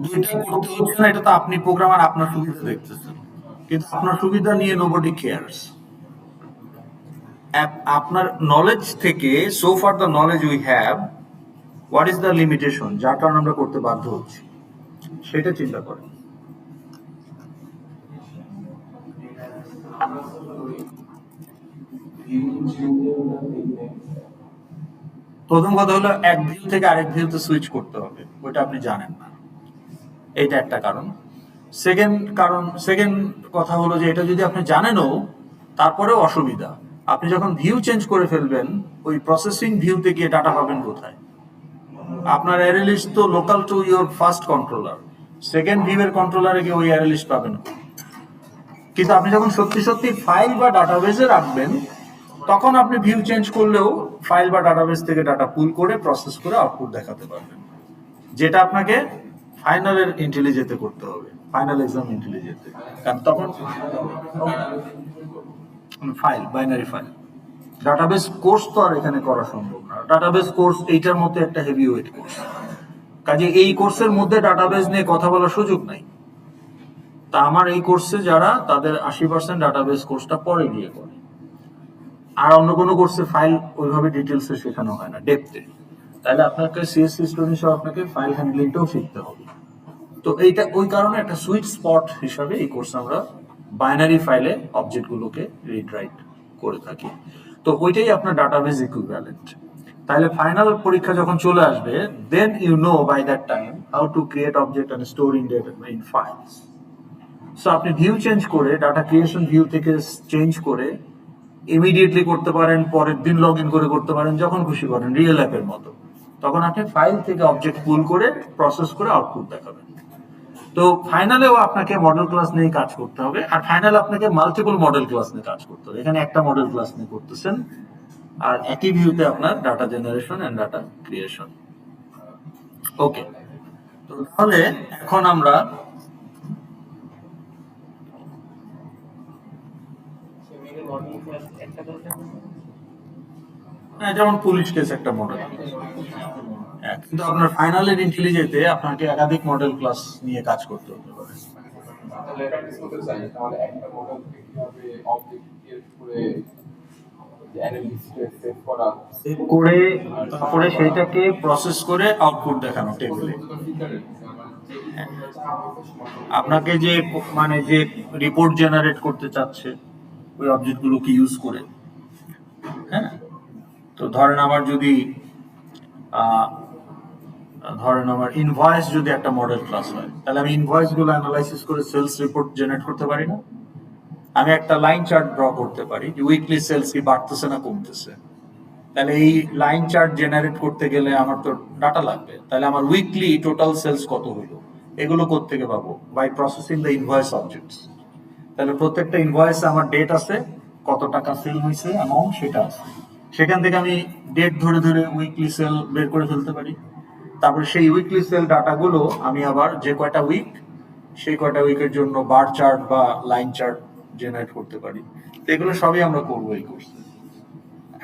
দুইটা করতে হচ্ছে না, এটা তো আপনি প্রোগ্রামার, আপনার সুবিধা দেখতেছেন, কিন্তু আপনার সুবিধা নিয়ে নোবডি কেয়ারস। আপনার নলেজ থেকে, so far the knowledge we have, what is the limitation যার কারণে আমরা করতে বাধ্য হচ্ছি, সেটা চিন্তা করেন। প্রথম কথা হলো এক ভিউ থেকে আরেক ভিউতে সুইচ করতে হবে, ওইটা আপনি জানেন না, এটা একটা কারণ। সেকেন্ড কথা হলো যে এটা যদি আপনি জানেনও, তারপরেও অসুবিধা। আপনি যখন ভিউ চেঞ্জ করে ফেলবেন, ওই প্রসেসিং ভিউতে গিয়ে ডাটা পাবেন কোথায়? আপনার অ্যারে লিস্ট তো local to your first controller, second view এর কন্ট্রোলারে গিয়ে ওই অ্যারে লিস্ট পাবেন। কিন্তু আপনি যখন সত্যি সত্যি ফাইল বা ডাটাবেজে রাখবেন, তখন আপনি ভিউ চেঞ্জ করলেও ফাইল বা ডাটাবেস থেকে ডাটা পুল করে প্রসেস করে আউটপুট দেখাতে পারবেন, যেটা আপনাকে ফাইনালের ইন্টেলিজেন্সে করতে হবে, ফাইনাল এক্সাম ইন্টেলিজেন্সে। কারণ তখন file, binary file, database course তো আর এখানে করা সম্ভব না। ডাটাবেস কোর্স এইটার মধ্যে একটা হেভি ওয়েট কোর্স, কাজে এই কোর্সের মধ্যে ডাটাবেস নিয়ে কথা বলার সুযোগ নাই। তা আমার এই কোর্সে যারা, তাদের 80% ডাটাবেস কোর্সটা পরে গিয়ে করে, আর অন্য কোনো কোর্সে ফাইল ওইভাবে ডিটেলসে শেখানো হয় না, ডেপথে। তাহলে আপনাকে সিএসসি স্টোরি সহ আপনাকে ফাইল হ্যান্ডলিংটাও শিখতে হবে। তো এইটা ওই কারণে একটা সুইট স্পট হিসাবে এই কোর্স আমরা বাইনারি ফাইলে অবজেক্টগুলোকে রিড রাইট করে থাকি। তো ওইটাই আপনার ডাটাবেজ ইকুইভ্যালেন্ট। তাহলে ফাইনাল পরীক্ষা যখন চলে আসবে, then you know by that time how to create object and store in data in files. So আপনি ভিউ চেঞ্জ করে, ডাটা ক্রিয়েশন ভিউ থেকে চেঞ্জ করে ইমিডিয়েটলি করতে পারেন, পরের দিন লগ ইন করে করতে পারেন, যখন খুশি করেন, রিয়েল অ্যাপের মতো। তখন আপনি ফাইল থেকে অবজেক্ট পুল করে প্রসেস করে আউটপুট দেখাবেন। তো ফাইনালেও আপনাকে মডেল ক্লাস নিয়ে কাজ করতে হবে, আর ফাইনাল আপনাকে মাল্টিপল মডেল ক্লাস নিয়ে কাজ করতে হবে। এখানে একটা মডেল ক্লাস নিয়ে করতেছেন, আর একই ভিউতে আপনার data generation and data creation. Okay, তো তাহলে এখন আমরা যেমন পুলিশ কেস একটা মডেল, কিন্তু আপনার ফাইনালের ইন্টেলিজেন্সে আপনাকে একাধিক মডেল ক্লাস নিয়ে কাজ করতে হতে পারে। তাহলে প্র্যাকটিস করতে চাই, তাহলে একটা মডেল থেকে কিভাবে অবজেক্ট ক্রিয়েট করে অ্যানালিসিস সেট করা, সেভ করে তারপরে সেইটাকে প্রসেস করে আউটপুট দেখানো টেবিলে। আপনাকে যে মানে যে রিপোর্ট জেনারেট করতে চাচ্ছে ওই অবজেক্টগুলোকে ইউজ করে, হ্যাঁ। তো ধরেন আমার যদি ধরেন আমার ইনভয়েস যদি একটা মডেল ক্লাস হয়, তাহলে আমি ইনভয়েস গুলো অ্যানালাইসিস করে সেলস রিপোর্ট জেনারেট করতে পারি না? আমি একটা লাইন চার্ট ড্র করতে পারি যে উইকলি সেলস কি বাড়তেছে না কমতেছে। তাহলে এই লাইন চার্ট জেনারেট করতে গেলে আমার তো ডাটা লাগবে। তাহলে আমার উইকলি টোটাল সেলস কত হইলো, এগুলো কোত্থেকে পাবো? By processing the invoice objects. তাহলে প্রত্যেকটা ইনভয়েসে আমার ডেট আছে, কত টাকা সেল হয়েছে, অ্যামাউন্ট সেটা আছে। সেখান থেকে আমি ডেট ধরে ধরে উইকলি সেল বের করে ফেলতে পারি। তারপরে সেই উইকলি সেল ডাটাগুলো আমি আবার যে কয়টা উইক, সেই কয়টা উইকের জন্য বার চার্ট বা লাইন চার্ট জেনারেট করতে পারি। তো এগুলো সবই আমরা করবো এই কোর্সে।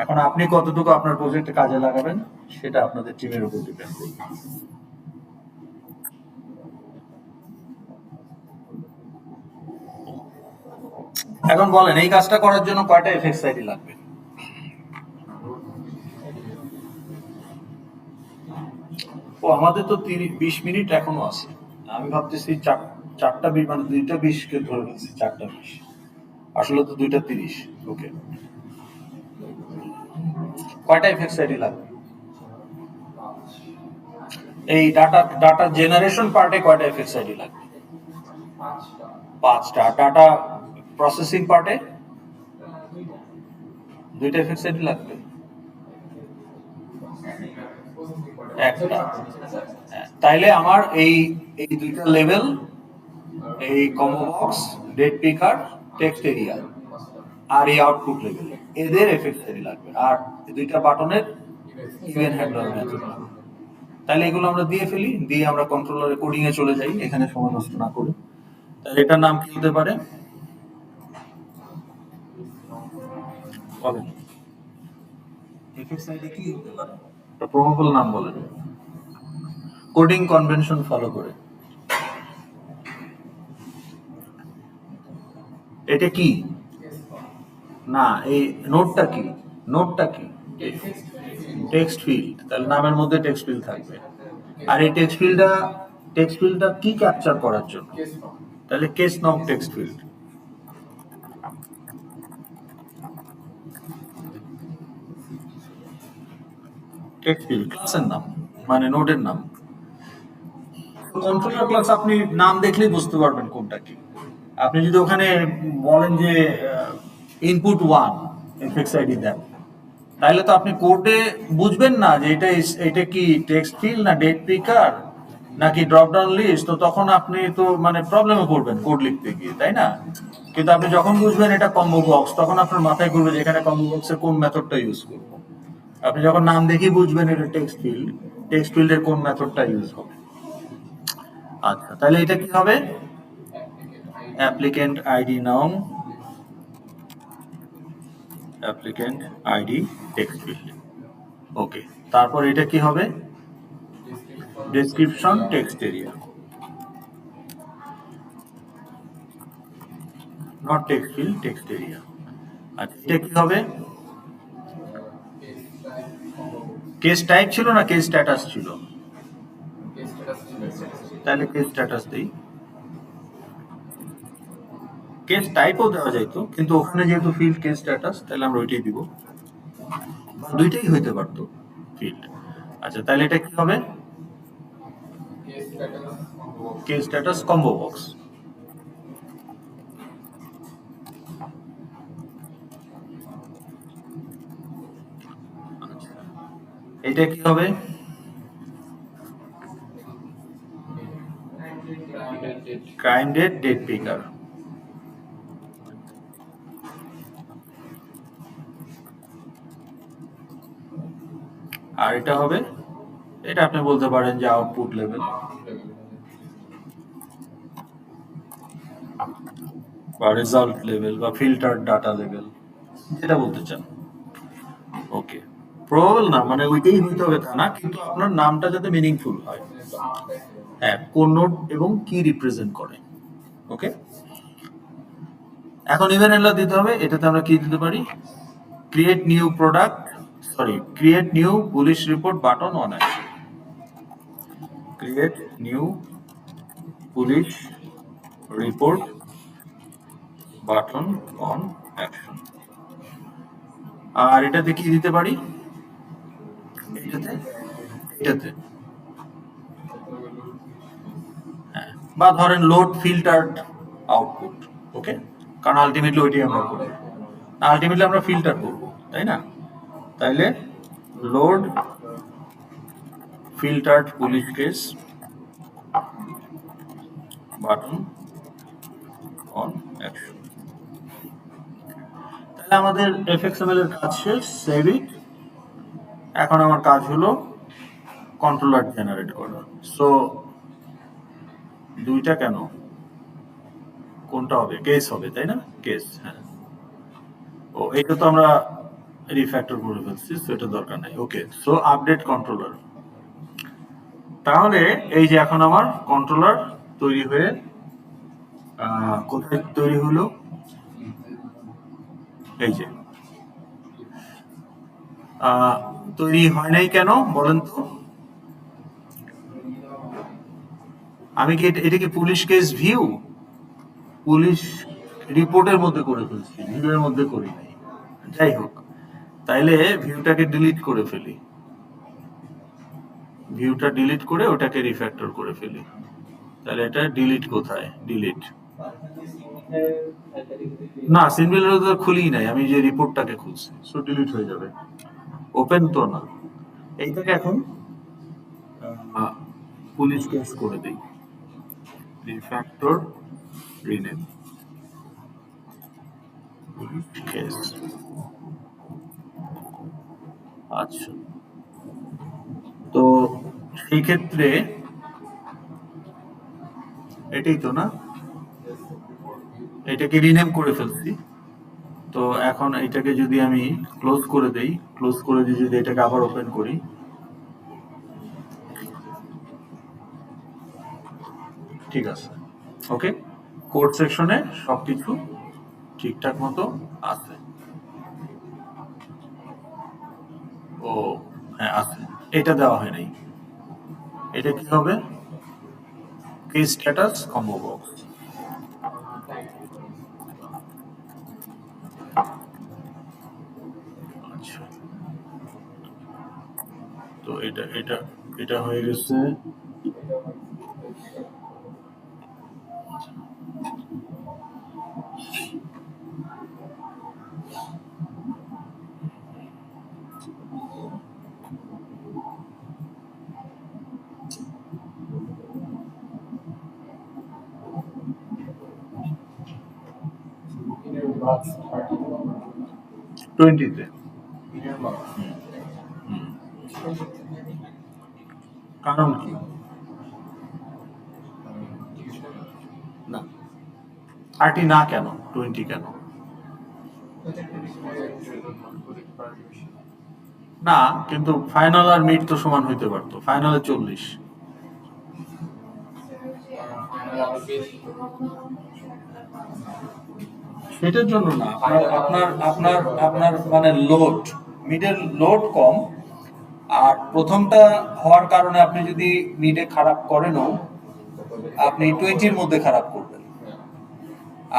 এখন আপনি কতটুকু আপনার প্রজেক্টে কাজে লাগাবেন সেটা আপনাদের টিমের উপর ডিপেন্ড করবে। এখন বলেন এই কাজটা করার জন্য কয়টা এফএক্স আইডি লাগবে? ও আমাদের তো 20 মিনিট এখনো আছে। আমি ভাবতেছি 4টা 20 মানে 2টা 20 কে ধরে ফেলছি, 4টা 20, আসলে তো 2টা 30। ওকে, কয়টা এফএক্স আইডি লাগবে? এই ডাটা জেনারেশন পার্টে কয়টা এফএক্স আইডি লাগবে? 5টা। ডাটা প্রসেসিং পার্টে 2টা এফএক্স আইডি লাগবে, একটা। তাইলে আমার এই 2টা লেভেল, এই combo box, date picker, text area আর এই আউটপুট লেভেল, এদের এফএক্ট আইডি লাগবে। আর 2টা বাটনের ইভেন্ট হ্যান্ডলার মেথড লাগবে। তাহলে এগুলো আমরা দিয়ে ফেলি, দিয়ে আমরা কন্ট্রোলারে কোডিং এ চলে যাই, এখানে সময় নষ্ট না করে। তাহলে এটার নাম কি হতে পারে বলেন? এফএক্স আইডি কি হতে পারে? একটা প্রবাবল নাম বলেন, কোডিং কনভেনশন ফলো করে। এটা কি না, এই নোটটা কি? নোটটা কি? Text field. তাহলে নামের মধ্যে টেক্সট ফিল্ড থাকবে। আর এই টেক্সট ফিল্ডটা কি ক্যাপচার করার জন্য? তাহলে কেস নং টেক্সট ফিল্ড। টেক্সট ফিল্ড ক্লাসের নাম, মানে নোডের নাম। কন্ট্রোলার ক্লাস আপনি নাম দেখলেই বুঝতে পারবেন কোনটা কি। আপনি যদি ওখানে বলেন যে ইনপুট 1 এফএক্স আইডি দেন, তাহলে তো আপনি কোডে বুঝবেন না যে এটা কি টেক্সট ফিল্ড না ডেট পিকার নাকি ড্রপ ডাউন লিস্ট। তো তখন আপনি তো মানে প্রবলেমে পড়বেন কোড লিখতে গিয়ে, তাই না? কিন্তু আপনি যখন বুঝবেন এটা কম্বো বক্স, তখন আপনার মাথায় ঘুরবে যে এখানে কম্বো বক্সের কোন মেথডটা ইউজ করব। আপনি যখন নাম দেখেই বুঝবেন এটা টেক্সট ফিল্ডের কোন মেথডটা ইউজ হবে। আচ্ছা, তাহলে এটা কি হবে? অ্যাপ্লিক্যান্ট আইডি নাম, অ্যাপ্লিক্যান্ট আইডি টেক্সট ফিল্ড। ওকে, তারপর এটা কি হবে? Description text area, not text field, text area. আচ্ছা, এটা কি হবে? কেস টাইপ ছিল না কেস স্ট্যাটাস ছিল? তাহলে কেস স্ট্যাটাস দিই। কেস টাইপও দেওয়া যাইতো, কিন্তু ওখানে যেহেতু ফিল্ড কেস স্ট্যাটাস, তাহলে আমরা ওইটাই দিব। বা দুইটাই হইতে পারতো ফিল্ড। আচ্ছা, তাহলে এটা কি হবে? Case status combo box. এটা কি হবে? Crime date, date picker. আর এটা হবে, এটা আপনি বলতে পারেন যে আউটপুট লেভেল বা রেজাল্ট লেভেল বা ফিল্টার ডাটা লেভেল, যেটা বলতে চান। ওকে, প্রবাবল না মানে ওইটাই হইতে হবে তা না, কিন্তু আপনার নামটা যাতে মিনিংফুল হয়। হ্যাঁ, কোন নোড এবং কি রিপ্রেজেন্ট করে। ওকে, এখন ইভেন হ্যান্ডলার দিতে হবে। এটাতে আমরা কি দিতে পারি? Create new product, create new police report button on action. Create new police report button on action. আর এটাতে কি দিতে পারি? এটাতে হ্যাঁ, বা ধরেন লোড ফিল্টার্ড আউটপুট। ওকে, কারণ আলটিমেটলি ওইটাই আমরা করবো, আলটিমেটলি আমরা ফিল্টার করবো, তাই না? তাইলে load filtered police case button on action. তাহলে আমাদের এফএক্সএমএল এর কাজ শেষ। Save it. এখন আমার কাজ হলো কন্ট্রোলার জেনারেট করা। সো দুইটা কেন, কোনটা হবে? কেস হবে, তাই না? কেস, হ্যাঁ। ও, এটা তো আমরা রিফ্যাক্টর করে ফেলছি, সো এটা দরকার নাই। ওকে, সো আপডেট কন্ট্রোলার। তাহলে এই যে এখন আমার কন্ট্রোলার তৈরি হয়ে কোথায় তৈরি হলো? এই যে তৈরি হয় নাই কেন বলেন তো? আমি কি এটা কি পুলিশ কেস ভিউ, পুলিশ রিপোর্টের মধ্যে করে ফেলছি, ভিউয়ের মধ্যে করি নাই। যাই হোক, তাইলে ভিউটাকে ডিলিট করে ফেলি, ভিউটা ডিলিট করে ওটাকে রিফ্যাক্টর করে ফেলি। তাহলে এটা ডিলিট কোথায়? ডিলিট না, সিম্বলের তো খুলি নাই, আমি যে রিপোর্টটাকে খুলছি, সো ডিলিট হয়ে যাবে। ওপেন তো না, এইটাকে এখন পুলিশ কেস করে দেই, রিফ্যাক্টর রিনেম পুলিশ কেস। আচ্ছা, তো সেই ক্ষেত্রে এটাই তো না, এটাকে রিনেম করে ফেলছি। তো এখন এটাকে যদি আমি ক্লোজ করে দেই, ক্লোজ করে দিয়ে যদি এটাকে আবার ওপেন করি, ঠিক আছে। ওকে, কোড সেকশনে সবকিছু ঠিকঠাক মতো আছে। ও হ্যাঁ আছে, এটা দেওয়া হয় নাই। এটা কি হবে? Case status combo box. আচ্ছা, তো এটা এটা এটা হয়ে গেছে। box 20-তে। inner box কারণ কি? না, আরটি না কেন, 20 কেন? না, কিন্তু ফাইনাল আর মিড তো সমান হইতে পারতো, ফাইনালে 40। সেটার জন্য না, আপনার আপনার আপনার মানে লোড, মিডের লোড কম, আর প্রথমটা হওয়ার কারণে আপনি যদি মিডে খারাপ করেনও, আপনি 20-র মধ্যে খারাপ করবেন,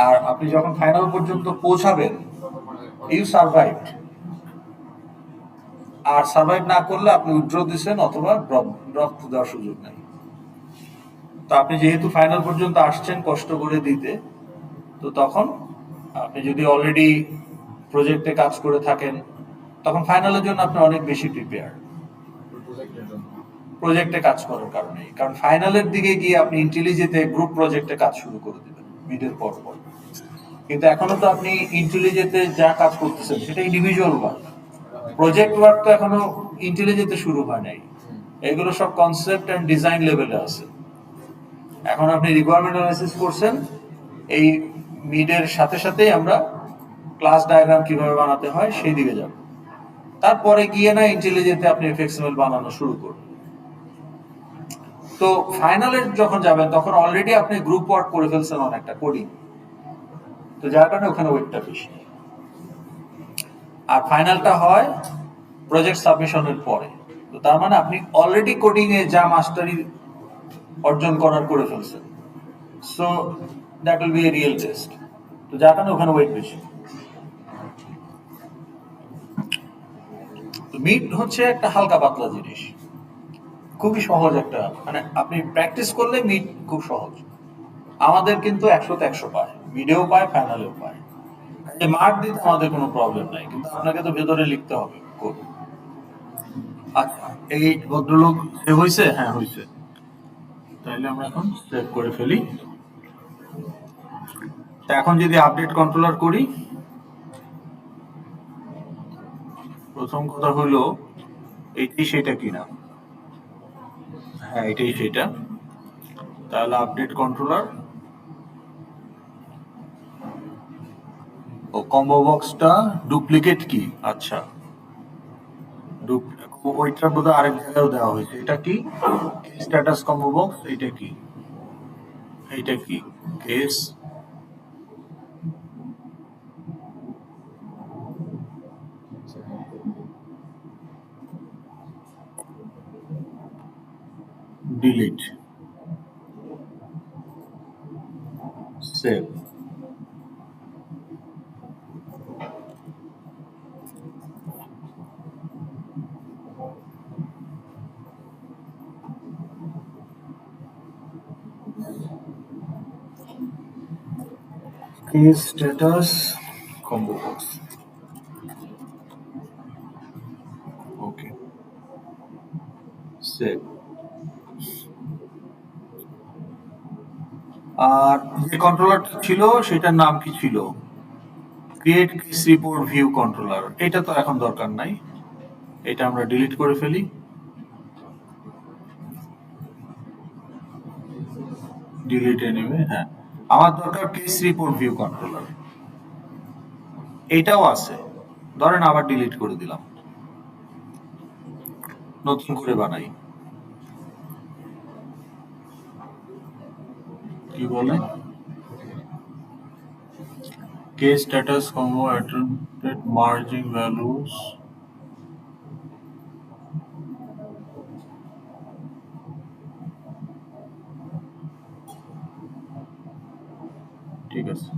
আর আপনি যখন ফাইনাল পর্যন্ত পৌঁছাবেন ইউ সার্ভাইভড। আর সার্ভাইভ না করলে আপনি উইথড্র দিচ্ছেন অথবা ড্রপ দেওয়ার সুযোগ নেই। তো আপনি যেহেতু ফাইনাল পর্যন্ত আসছেন কষ্ট করে দিতে, তো তখন আপনি যদি অলরেডি প্রজেক্টে কাজ করে থাকেন তখন ফাইনালের জন্য আপনি অনেক বেশি প্রিপেয়ার প্রজেক্টের জন্য। প্রজেক্টে কাজ করার কারণে। কারণ ফাইনালের দিকে গিয়ে আপনি ইন্টেলিজেতে গ্রুপ প্রজেক্টে কাজ শুরু করে দেবেন মিডের পর পর, কিন্তু এখনো তো আপনি ইন্টেলিজেতে যা কাজ করতেছেন সেটা ইন্ডিভিজুয়াল ওয়ার্ক। প্রজেক্ট ওয়ার্ক তো এখনো ইন্টেলিজেতে শুরু হয় নাই, এগুলো সব কনসেপ্ট এন্ড ডিজাইন লেভেলে আছে। এখন আপনি রিকোয়ারমেন্ট অ্যানালাইসিস করছেন, এই মিডের সাথে সাথেই আমরা ক্লাস ডায়াগ্রাম কিভাবে বানাতে হয় সেই দিকে যাব, তারপরে গিয়ে না ইন্টেলিজেন্টে আপনি এফএক্সএমএল বানানো শুরু করুন। তো ফাইনালে যখন যাবেন তখন অলরেডি আপনি গ্রুপ ওয়ার্ক করে ফেলছেন অনেকটা কোডিং, তো যার কারণে ওখানে ওয়েটটা বেশি। আর ফাইনালটা হয় প্রজেক্ট সাবমিশনের পরে, তো তার মানে আপনি অলরেডি কোডিং এ যা মাস্টারি অর্জন করার করে ফেলছেন, so that will B A real test, তো যার কারণে ওখানে ওয়েট বেশি। মিড হচ্ছে একটা হালকা পাতলা জিনিস, খুবই সহজ একটা, মানে আপনি প্র্যাকটিস করলে মিড খুব সহজ। আমাদের কিন্তু 100তে 100 পায়, মিডেও পায় ফাইনালেও পায়, মার্ক দিতে আমাদের কোনো প্রবলেম নাই, কিন্তু আপনাকে তো ভেতরে লিখতে হবে কোড। আচ্ছা, এই ভদ্রলোক সেভ হয়েছে? হ্যাঁ হয়েছে, তাহলে আমরা এখন সেভ করে ফেলি। তো এখন যদি আপডেট কন্ট্রোলার করি, প্রথম কথা হলো এইটাই সেটা কিনা, হ্যাঁ এটাই সেটা। তাহলে আপডেট কন্ট্রোলার ও কম্বো বক্সটা ডুপ্লিকেট কি, আচ্ছা ওইটা বোধহয় আরেক জায়গায় দেওয়া হয়েছে। এটা কি স্ট্যাটাস কম্বো বক্স, এটা কি, এইটা কি case delete save. Case status combo box, okay save. আর যে কন্ট্রোলারটা ছিল সেটার নাম কি ছিল? Create case report view controller. এটা তো এখন দরকার নাই, এটা আমরা ডিলিট করে ফেলি। ডিলিট এনিওয়ে, হ্যাঁ আমার দরকার কেস রিপোর্ট ভিউ কন্ট্রোলার, এইটাও আছে, ধরেন আবার ডিলিট করে দিলাম, নতুন করে বানাই। কি বলে case status combo attributed merging values, ঠিক আছে।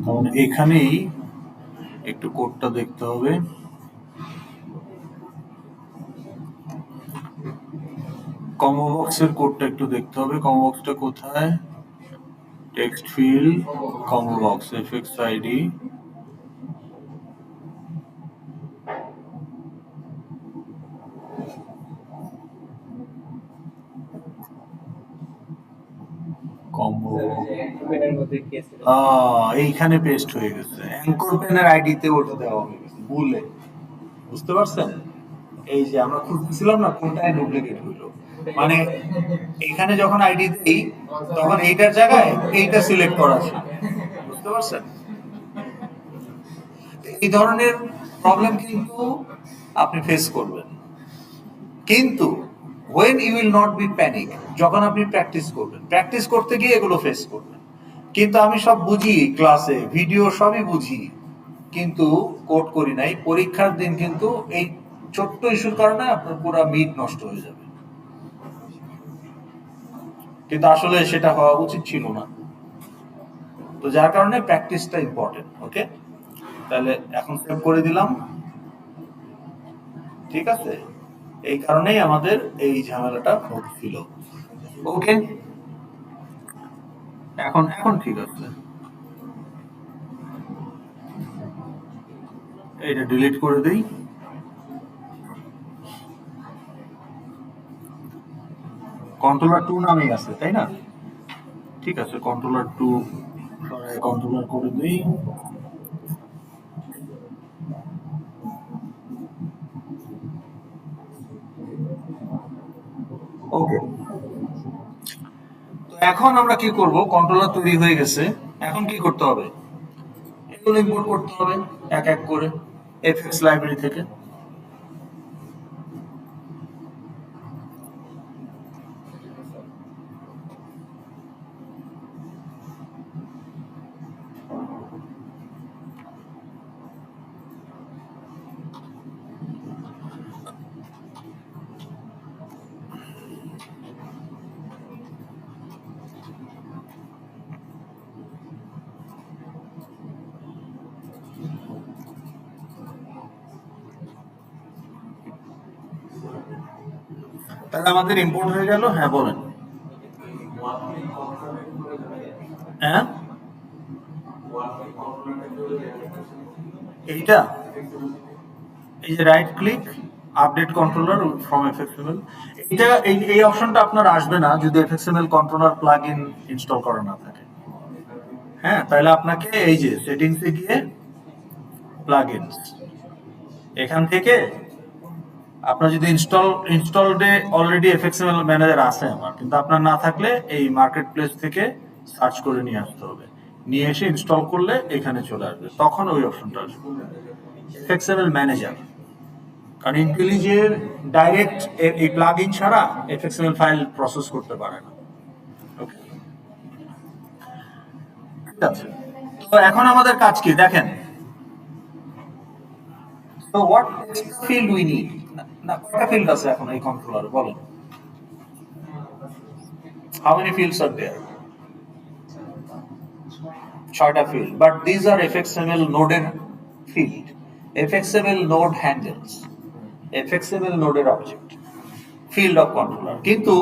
তাহলে এখানেই একটু কোডটা দেখতে হবে। কম্বো বক্সের কোডটা একটু দেখতে হবে, কম্বো বক্সটা কোথায়? Text field, combo box, FX ID, combo এইখানে পেস্ট হয়ে গেছে, অ্যাঙ্কর পেনের আইডিতে ওটা দেওয়া হয়ে গেছে ভুলে, বুঝতে পারছেন? এই যে আমরা খুঁজতেছিলাম না কোনটায় ডুপ্লিকেট হইলো, মানে এখানে যখন আইডি দেই তখন এইটার জায়গায় এইটা সিলেক্ট করা ছিল, বুঝতে পারছেন? এই ধরনের প্রবলেম কিন্তু আপনি ফেস করবেন। কিন্তু when you will not be panic, যখন আপনি প্র্যাকটিস করতে গিয়ে এগুলো ফেস করবেন। কিন্তু আমি সব বুঝি, ক্লাসে ভিডিও সবই বুঝি, কিন্তু কোড করি নাই। পরীক্ষার দিন কিন্তু এই ছোট্ট ইস্যুর কারণে আপনার পুরো মিড নষ্ট হয়ে যাবে। কিন্তু আসলে সেটা হওয়া উচিত ছিল না। তো যার কারণে প্র্যাকটিসটা ইম্পর্টেন্ট। ওকে, তাহলে এখন সেভ করে দিলাম। ঠিক আছে, এই কারণেই আমাদের এই ঝামেলাটা হচ্ছিল। ওকে, এখন এখন ঠিক আছে। এইটা ডিলিট করে দেই। কন্ট্রোলার 2 নামেই আছে, তাই না? ঠিক আছে, কন্ট্রোলার 2 কন্ট্রোলার করে দেই। ওকে, তো এখন আমরা কি করব? কন্ট্রোলার তৈরি হয়ে গেছে, এখন কি করতে হবে? এগুলো ইম্পোর্ট করতে হবে এক এক করে এফএক্স লাইব্রেরি থেকে। তাহলে আমাদের ইম্পোর্ট হয়ে গেল। হ্যাঁ বলেন। হ্যাঁ, এইটা, এই যে right click update controller from FXML, এটা এই অপশনটা আপনার আসবে না যদি এফএক্সএমএল কন্ট্রোলার প্লাগইন ইনস্টল করা না থাকে। হ্যাঁ, তাহলে আপনাকে এই যে সেটিংসে গিয়ে প্লাগইনস, এখান থেকে আপনার যদি ইনস্টলডে অলরেডি এফএক্সএমএল ম্যানেজার আছে আমার, কিন্তু আপনার না থাকলে এই মার্কেট প্লেস থেকে সার্চ করে নিয়ে আসতে হবে। নিয়ে এসে ইনস্টল করলে এখানে চলে আসবে, তখন ওই অপশনটা আসবে এফএক্সএমএল ম্যানেজার। কারণ ইন্টেলিজের ডাইরেক্ট এই প্লাগইন ছাড়া এফএক্সএমএল ফাইল প্রসেস করতে পারে না। ওকে, ঠিক আছে। তো এখন আমাদের কাজ কি দেখেন। So what extra field we need? না, কয়টা field আছে এখন এই কন্ট্রোলার বলেন? How many fields are there? 6টা field, but these are FXML node-এর field. FXML node handles FXML node-এর object, field of controller। কিন্তু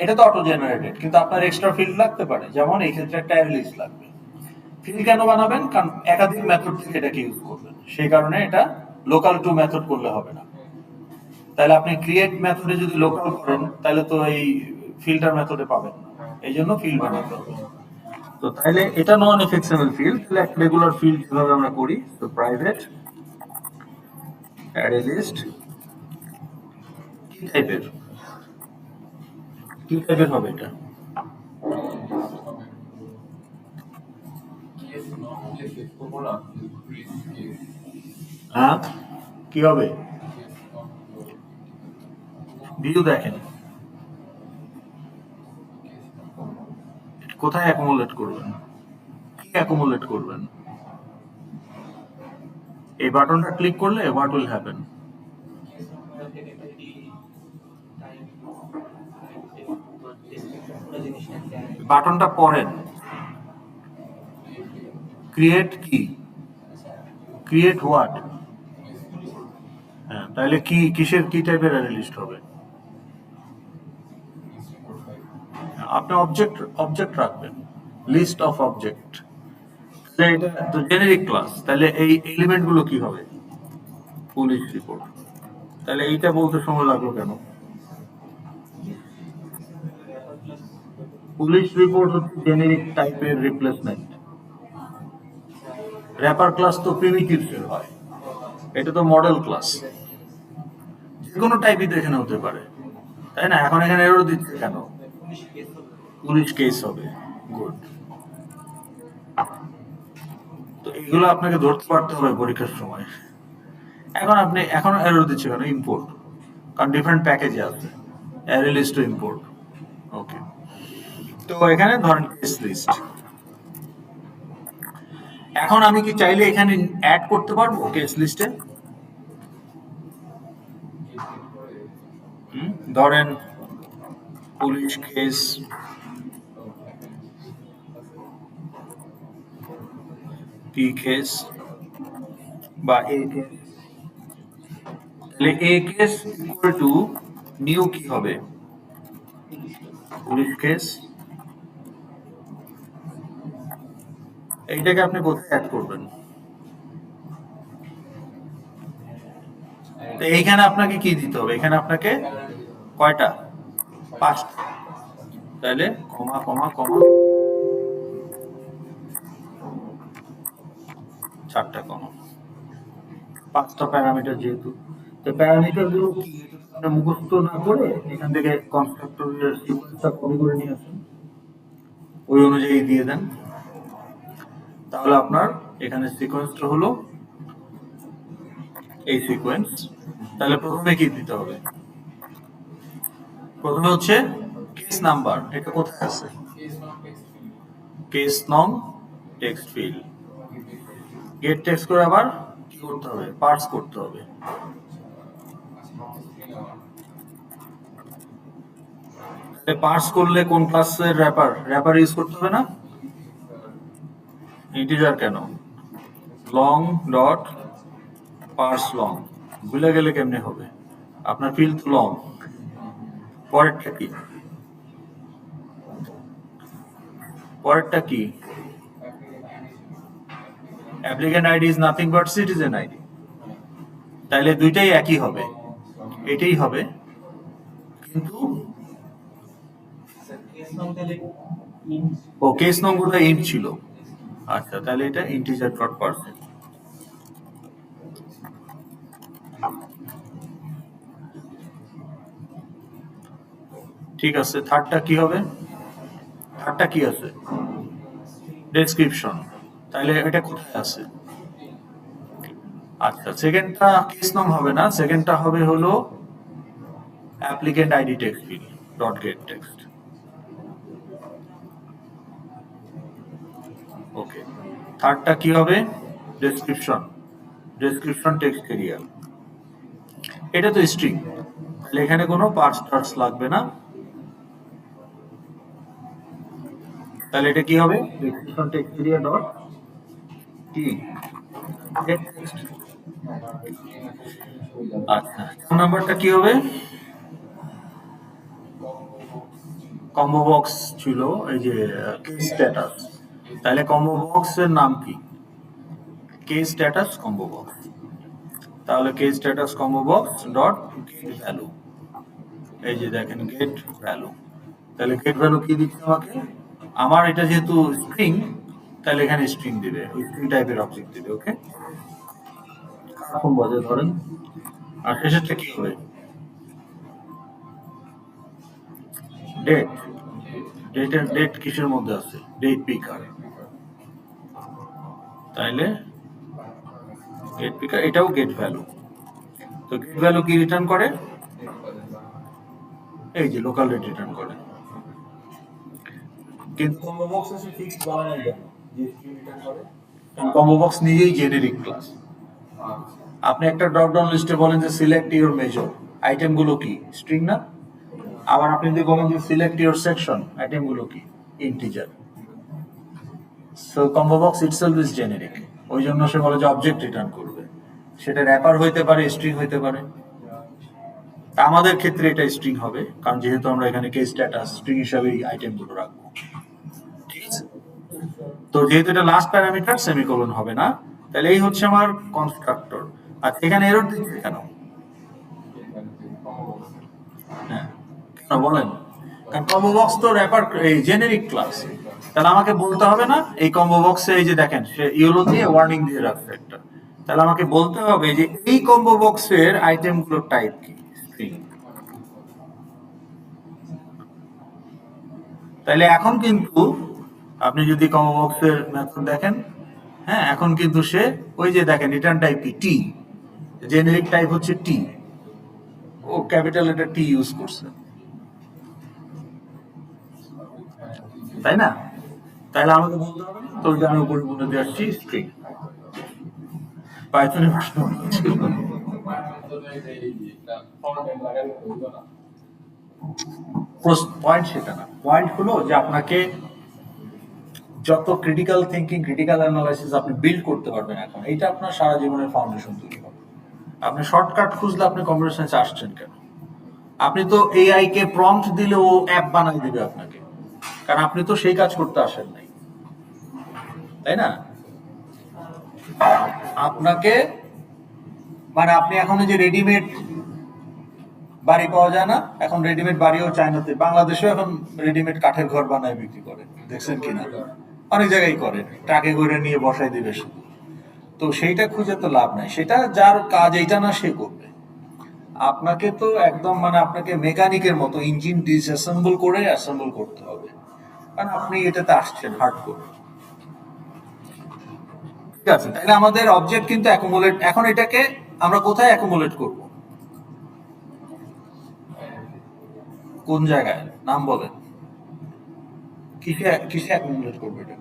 এটা তো অটো জেনারেটেড, কিন্তু আপনার এক্সট্রা ফিল্ড লাগতে পারে। যেমন এই ক্ষেত্রে একটা লিস্ট লাগবে। ফিল্ড কেন বানাবেন? কারণ একাধিক মেথড থেকে এটাকে ইউজ করবেন, সেই কারণে এটা লোকাল টু মেথড করলে হবে না। তাহলে আপনি ক্রিয়েট মেথডে যদি লোকাল করেন তাহলে তো এই ফিল্টার মেথডে পাবেন না, এই জন্য ফিল্ড বানাতে হবে। তো তাহলে এটা নন এফএক্সএমএল ফিল্ড, তাহলে এক রেগুলার ফিল্ড যেভাবে আমরা করি। তো প্রাইভেট অ্যারে লিস্ট কি টাইপের হবে এটা? হ্যাঁ, কি হবে? ভিউ দেখেন কোথায় অ্যাকুমুলেট করবেন, কি অ্যাকুমুলেট করবেন। এই বাটনটা ক্লিক করলে হোয়াট উইল হ্যাপেন? বাটনটা পড়েন, ক্রিয়েট কি, ক্রিয়েট হোয়াট। হ্যাঁ, তাহলে কি কিসের কি টাইপের অ্যারে লিস্ট হবে? আপনি অবজেক্ট রাখবেন, লিস্ট অফ অবজেক্ট। এটা তো জেনেরিক ক্লাস, তাহলে এই এলিমেন্ট গুলো কি হবে? Police report. তাহলে এইটা বলতে সময় লাগলো কেন? পুলিশ রিপোর্ট হচ্ছে জেনেরিক টাইপের রিপ্লেসমেন্ট। র্যাপার ক্লাস তো প্রিমিটিভস এর হয়, এটা তো মডেল ক্লাস, যে কোনো টাইপই তো এখানে হতে পারে, তাই না? এখন এখানে এরর দিচ্ছে কেন? পুলিশ কেস হবে। গুড। তো এগুলো আপনাকে ধরতে পারতে হবে পরীক্ষার সময়। এখন এরর দিচ্ছে কেন? ইম্পোর্ট, কারণ ডিফারেন্ট প্যাকেজে আছে, অ্যারে লিস্ট টু ইম্পোর্ট। ওকে, তো এখানে ধরেন কেস লিস্ট। এখন আমি কি চাইলে এখানে অ্যাড করতে পারবো কেস লিস্টে? ধরেন পুলিশ কেস, পি কেস বা এ কেস, তাহলে এ কেস ইকুয়াল টু নিউ কি হবে? Police case. এইটাকে আপনি কোথায় অ্যাড করবেন? তো এইখানে আপনাকে কি দিতে হবে? এখানে আপনাকে কয়টা? 5টা। তাহলে কমা কমা কমা 4টা কমা, 5টা প্যারামিটার যেহেতু। তো প্যারামিটার গুলো কি আপনি মুখস্থ না করে এখান থেকে কনস্ট্রাক্টরের সিকোয়েন্সটা কপি করে নিয়ে আসুন, ওই অনুযায়ী দিয়ে দেন। তাহলে আপনার এখানে সিকোয়েন্সটা হলো এই সিকোয়েন্স। তাহলে প্রথমে কি দিতে হবে? প্রথমে হচ্ছে কেস নাম্বার, এটা কোথায় আছে? কেস নং টেক্সট ফিল্ড। গেট টেক্সট করে আবার কি করতে হবে? পার্স করতে হবে। পার্স করলে কোন ক্লাসের র্যাপার ইউজ করতে হবে না? ইন্টিজার কেন? লং ডট পার্স লং, ভুলে গেলে কেমনে হবে? আপনার ফিল্ড তো লং। পরেরটা কি? পরেরটা কি? Applicant ID is nothing but citizen ID. তাইলে দুইটাই একই হবে, এটাই হবে, কিন্তু ও কেস নম্বরটা ইন্ট ছিল। আচ্ছা, তাহলে এটা ইন্টিজার ডট পার্সেন্ট। ঠিক আছে, থার্ডটা কি হবে? থার্ডটা কি আছে? ডেসক্রিপশন। তাহলে এটা কোথায় আছে? আচ্ছা, সেকেন্ডটা কেস নং হবে না, সেকেন্ডটা হবে হলো applicant ID text field dot get text. Okay, থার্ডটা কি হবে? Description, description text area. এটা তো স্ট্রিং, তাহলে এখানে কোনো পার্স টার্স লাগবে না। তাহলে এটা কি হবে? ডেসক্রিপশন টেক্সট এরিয়া ডট কি গেট টেক্সট। আচ্ছা, ফোন নাম্বারটা কি হবে? কম্বো বক্স ছিল এই যে কেস স্ট্যাটাস, তাহলে কম্বো বক্সের নাম কি? Case status combo box. তাহলে case status combo box dot get value, এই যে দেখেন গেট ভ্যালু। তাহলে গেট ভ্যালু কি দিচ্ছে আমাকে? আমার এটা যেহেতু স্ট্রিং, তাহলে এখানে স্ট্রিং দিবে, ওই স্ট্রিং টাইপের অবজেক্ট দিবে। ওকে, কারণ বজে ধরেন। আর শেষেরটা কি হবে? ডেট। ডেটের ডেট কিসের মধ্যে আছে? Date picker. তাইলে গেট পিকার, এটাও গেট ভ্যালু। তো গেট ভ্যালু কি রিটার্ন করে? এই যে লোকাল রেট রিটার্ন করে। কিন্তু কম্বো বক্স আছে ফিক্সড বলা নাই কেন যে স্ট্রিং রিটার্ন করে? কারণ কম্বো বক্স নিজেই জেনেরিক ক্লাস। আপনি একটা ড্রপ ডাউন লিস্টে বলেন যে সিলেক্ট ইওর মেজর, আইটেম গুলো কি? স্ট্রিং না? আবার আপনি যদি বলেন যে সিলেক্ট ইওর সেকশন, আইটেম গুলো কি? Integer. So combo box itself is generic, ওই জন্য সে বলে যে অবজেক্ট রিটার্ন করবে। সেটা র্যাপার হইতে পারে, স্ট্রিং হইতে পারে। আমাদের ক্ষেত্রে এটা স্ট্রিং হবে, কারণ যেহেতু আমরা এখানে কেস স্ট্যাটাস স্ট্রিং হিসাবে এই আইটেম গুলো রাখবো। ঠিক আছে, তো যেহেতু এটা লাস্ট প্যারামিটার, সেমিকোলন হবে না। তাহলে এই হচ্ছে আমার কনস্ট্রাক্টর। আর এখানে এরর দিচ্ছে কেন? হ্যাঁ, কেন বলেন? কারণ কম্বো বক্স তো র্যাপার এই জেনেরিক ক্লাস। তাহলে আমাকে বলতে হবে না এই কম্বো বক্সে, এই যে দেখেন সে ইয়েলো দিয়ে ওয়ার্নিং দিয়ে রাখছে একটা। তাহলে আমাকে বলতে হবে যে এই কম্বো বক্সের আইটেম গুলোর টাইপ কি? স্ট্রিং। তাহলে এখন কিন্তু আপনি যদি কম্বো বক্সের মেথড দেখেন, হ্যাঁ, এখন কিন্তু সে ওই যে দেখেন রিটার্ন টাইপ কি? টি। জেনেরিক টাইপ হচ্ছে টি, ও ক্যাপিটাল এটা টি ইউজ করছে, তাই না? তাহলে আমাকে বলতে হবে না তো যে আমি উপরে বলে দিয়ে আসছি স্ট্রিং। পাইথনের প্রশ্ন ছিল পয়েন্ট, সেটা না। পয়েন্ট হলো যে আপনাকে যত ক্রিটিক্যাল থিঙ্কিং, ক্রিটিক্যাল অ্যানালাইসিস আপনি বিল্ড করতে পারবেন এখন, এইটা আপনার সারা জীবনের ফাউন্ডেশন তৈরি হবে। আপনি শর্টকাট খুঁজলে আপনি কম্পিউটার সায়েন্সে আসছেন কেন? আপনি তো এআই কে প্রম্পট দিলে ও অ্যাপ বানাই দিবে আপনাকে, কারণ আপনি তো সেই কাজ করতে আসেন নাই, তাই না? আপনাকে মানে আপনি এখন যে রেডিমেড বাড়ি পাওয়া যায় না, এখন রেডিমেড বাড়িও চায়নাতে, বাংলাদেশেও এখন রেডিমেড কাঠের ঘর বানায় বিক্রি করে, দেখছেন কিনা? অনেক জায়গায় করে, ট্রাকে করে নিয়ে বসাই দিবে শুধু। তো সেইটা খুঁজে তো লাভ নাই, সেটা যার কাজ এইটা না সে করবে। আপনাকে তো একদম মানে আপনাকে মেকানিকের মতো ইঞ্জিন ডিসঅ্যাসেম্বল করে অ্যাসেম্বল করতে হবে, কারণ আপনি এটাতে আসছেন হার্ড করে। ঠিক আছে, তাহলে আমাদের অবজেক্ট কিন্তু অ্যাকুমুলেট। এখন এটাকে আমরা কোথায় অ্যাকুমুলেট করব? কোন জায়গায়? নাম বলেন। কিসে কিসে অ্যাকুমুলেট করবো এটাকে?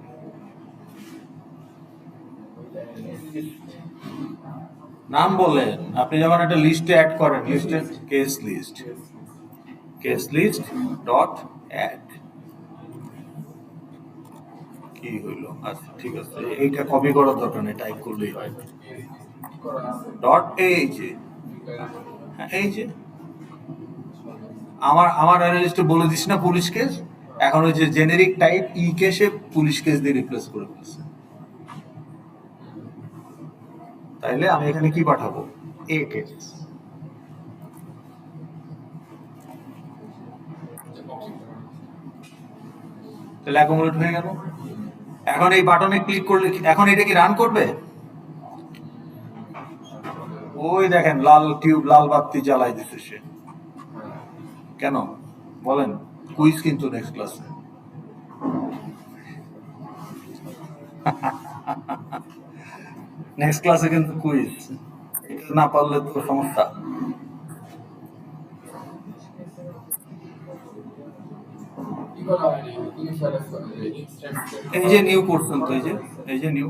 নাম বলেন। আপনি যখন একটা লিস্টে অ্যাড করেন, লিস্টে কেস লিস্ট ডট অ্যাড, কি হইলো? আচ্ছা ঠিক আছে, এইটা কপি করার দরকার নেই, টাইপ করলেই হয়। ডট এই যে, হ্যাঁ এই যে আমার অ্যানালিস্টে বলে দিস না পুলিশ কেস, এখন ওই যে জেনেরিক টাইপ ই কেসে পুলিশ কেস দিয়ে রিপ্লেস করে ফেলছে। তাইলে আমি এখানে কি পাঠাবো? এ কেস। তাহলে অ্যাকুমুলেট হয়ে গেল। এখন এই বাটনে ক্লিক করলে এখন এটা কি রান করবে? ওই দেখেন লাল টিউব, লাল বাতি জ্বালাই দিতে সে কেন বলেন? কুইজ কিন্তু নেক্সট ক্লাসে। নেক্সট ক্লাসে কিন্তু কুইজ, এটা না পারলে তো সমস্যা। এই যে নিউ করছেন তো, এই যে নিউ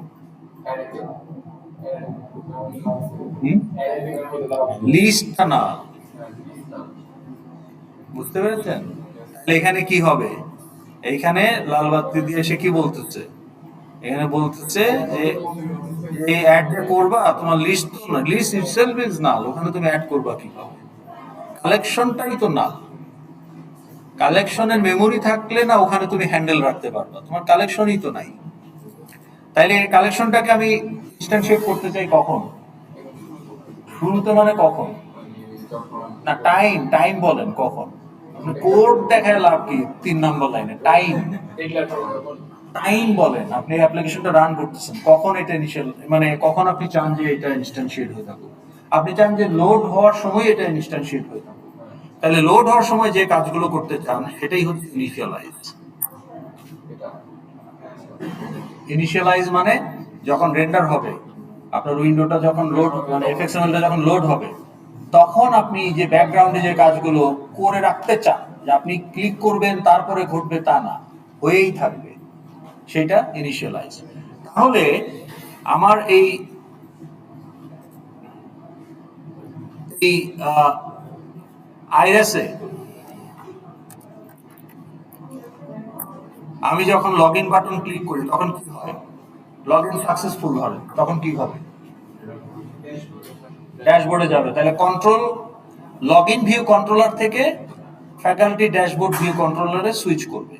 লিস্টটা না, বুঝতে পেরেছেন? এখানে কি হবে? এইখানে লাল বাতি দিয়ে সে কি বলতেছে? এখানে বলতেছে যে এই অ্যাড করবা, তোমার লিস্ট তো না, লিস্ট ইটসেলফ ইজ নাল, ওখানে তুমি অ্যাড করবা কিভাবে? কালেকশনটাই তো নাল। কালেকশনের মেমোরি থাকলে না ওখানে তুমি হ্যান্ডেল রাখতে পারবা, তোমার কালেকশনই তো নাই। তাইলে এই কালেকশনটাকে আমি ইনস্ট্যান্সিয়েট করতে চাই কখন? শুরুতে মানে কখন? না টাইম, টাইম বলেন কখন? কোড দেখায় লাভ কি 3 নম্বর লাইনে? টাইম, টাইম বলেন। আপনি অ্যাপ্লিকেশনটা রান করতেছেন কখন, এটা ইনিশিয়াল মানে কখন আপনি চান যে এটা ইনস্ট্যান্সিয়েট হয়ে থাকুক? আপনি চান যে লোড হওয়ার সময় এটা ইনস্ট্যান্সিয়েট হয়ে থাকুক। তাহলে লোড হওয়ার সময় যে কাজগুলো করতে চান সেটাই হচ্ছে ইনিশিয়ালাইজ। ইনিশিয়ালাইজ মানে যখন রেন্ডার হবে, আপনার উইন্ডোটা যখন লোড মানে এফএক্সএমএলটা যখন লোড হবে, তখন আপনি যে ব্যাকগ্রাউন্ডে যে কাজগুলো করে রাখতে চান, যে আপনি ক্লিক করবেন তারপরে ঘটবে তা না, হয়েই থাকবে, সেটা ইনিশিয়ালাইজ। তাহলে আমার এই এই আইএসএ আমি যখন লগ ইন বাটন ক্লিক করি তখন কি হয়? লগ ইন সাকসেসফুল হবে, তখন কি হবে? ড্যাশবোর্ডে যাবে। তাহলে control log in view controller থেকে ফ্যাকাল্টি ড্যাশবোর্ড ভিউ কন্ট্রোলারে সুইচ করবে।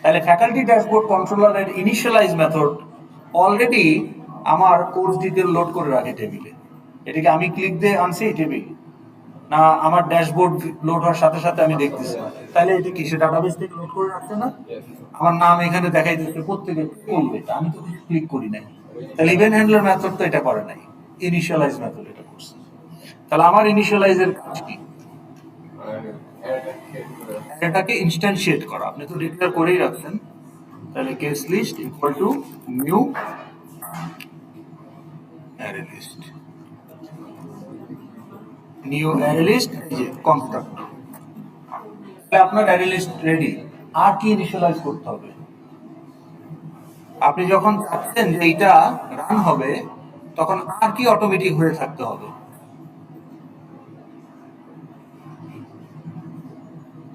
তাহলে ফ্যাকাল্টি ড্যাশবোর্ড কন্ট্রোলারের ইনিশিয়ালাইজ মেথড অলরেডি আমার কোর্স ডিটেল লোড করে রাখে টেবিলে। এটাকে আমি ক্লিক দিয়ে আনছি টেবিল, না আমার ড্যাশবোর্ড লোড হওয়ার সাথে সাথে আমি দেখতেছি। তাহলে এটা কি সে ডাটাবেস থেকে লোড করে রাখছে না? আমার নাম এখানে দেখাই দিচ্ছে, প্রত্যেকে করবে, আমি তো ক্লিক করি নাই। তাহলে ইভেন্ট হ্যান্ডলার মেথড তো এটা করে নাই, ইনিশিয়ালাইজ মেথড এটা করছে। তাহলে আমার ইনিশিয়ালাইজের কাজ কি? এটাকে ইনস্ট্যান্সিয়েট করা। আপনি তো ডিক্লেয়ার করেই রাখছেন। তাহলে case list equal to new array list. New array list, এই যে কনস্ট্রাক্টর। আপনার অ্যারে লিস্ট রেডি। আর কি ইনিশিয়ালাইজ করতে হবে? আপনি যখন চাচ্ছেন যে এইটা রান হবে, তখন আর কি অটোমেটিক হয়ে থাকতে হবে?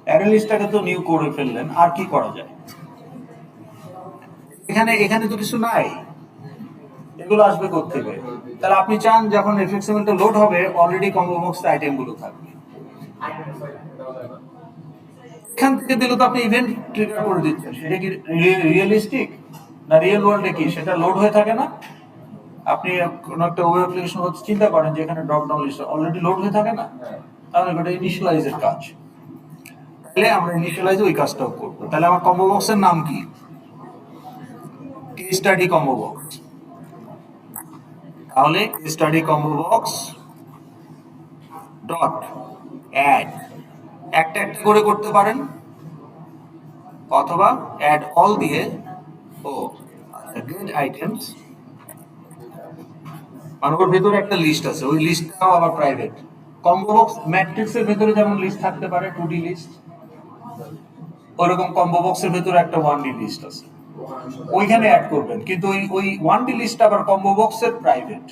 অ্যারে লিস্টটাকে তো নিউ করে ফেললেন, আর কি করা যায়? এখানে এখানে তো কিছু নাই, এগুলো আসবে কোত্থেকে? তাহলে আপনি চান যখন এফএক্সএমএলটা লোড হবে অলরেডি কম্বো বক্স আইটেমগুলো থাকবে। এখান থেকে দিলে তো আপনি ইভেন্ট ট্রিগার করে দিচ্ছেন, সেটা কি রিয়েলিস্টিক না? রিয়েল ওয়ার্ল্ডে কি সেটা লোড হয়ে থাকে না? আপনি কোনো একটা ওয়েব অ্যাপ্লিকেশন হচ্ছে চিন্তা করেন যে এখানে drop down list already load হয়ে থাকে না? তাহলে এটা ইনিশিয়ালাইজের কাজ। তাহলে আমরা ইনিশিয়ালাইজ ওই কাজটাও করবো। তাহলে আমার কম্বো বক্সের নাম কি? Case study combo box. তাহলে case study combo box dot add, একটা একটা করে করতে পারেন, অথবা অ্যাড অল দিয়ে, ও আচ্ছা, গেট আইটেমস, মানে ওর ভেতরে একটা লিস্ট আছে, ওই লিস্টটাও আবার প্রাইভেট। কম্বো বক্স ম্যাট্রিক্সের ভেতরে যেমন লিস্ট থাকতে পারে 2D লিস্ট, ওরকম কম্বো বক্সের ভেতরে একটা 1D লিস্ট আছে, ওইখানে অ্যাড করবেন। কিন্তু ওই ওই 1D লিস্ট আবার কম্বো বক্সের প্রাইভেট।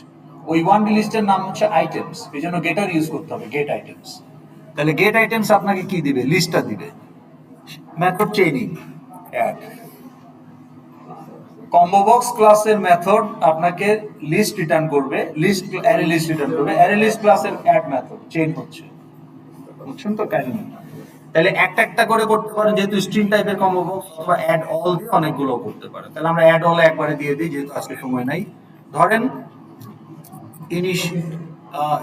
ওই 1D লিস্টের নাম হচ্ছে আইটেমস, এই জন্য গেটার ইউজ করতে হবে, গেট আইটেমস। তাহলে গেট আইটেমস আপনাকে কি দিবে? লিস্টটা দিবে। Method chaining add. Combo box ক্লাসের মেথড আপনাকে লিস্ট রিটার্ন করবে, লিস্ট অ্যারে লিস্ট রিটার্ন করবে, অ্যারে লিস্ট ক্লাসের অ্যাড মেথড চেইন হচ্ছে, বুঝছেন তো কাহিনী? তাহলে একটা একটা করে করতে পারেন, যেহেতু স্ট্রিং টাইপের কম্বো বক্স, অথবা অ্যাড অল দিয়ে অনেকগুলো করতে পারেন। তাহলে আমরা অ্যাড অল একবারে দিয়ে দিই, যেহেতু আজকে সময় নাই। ধরেন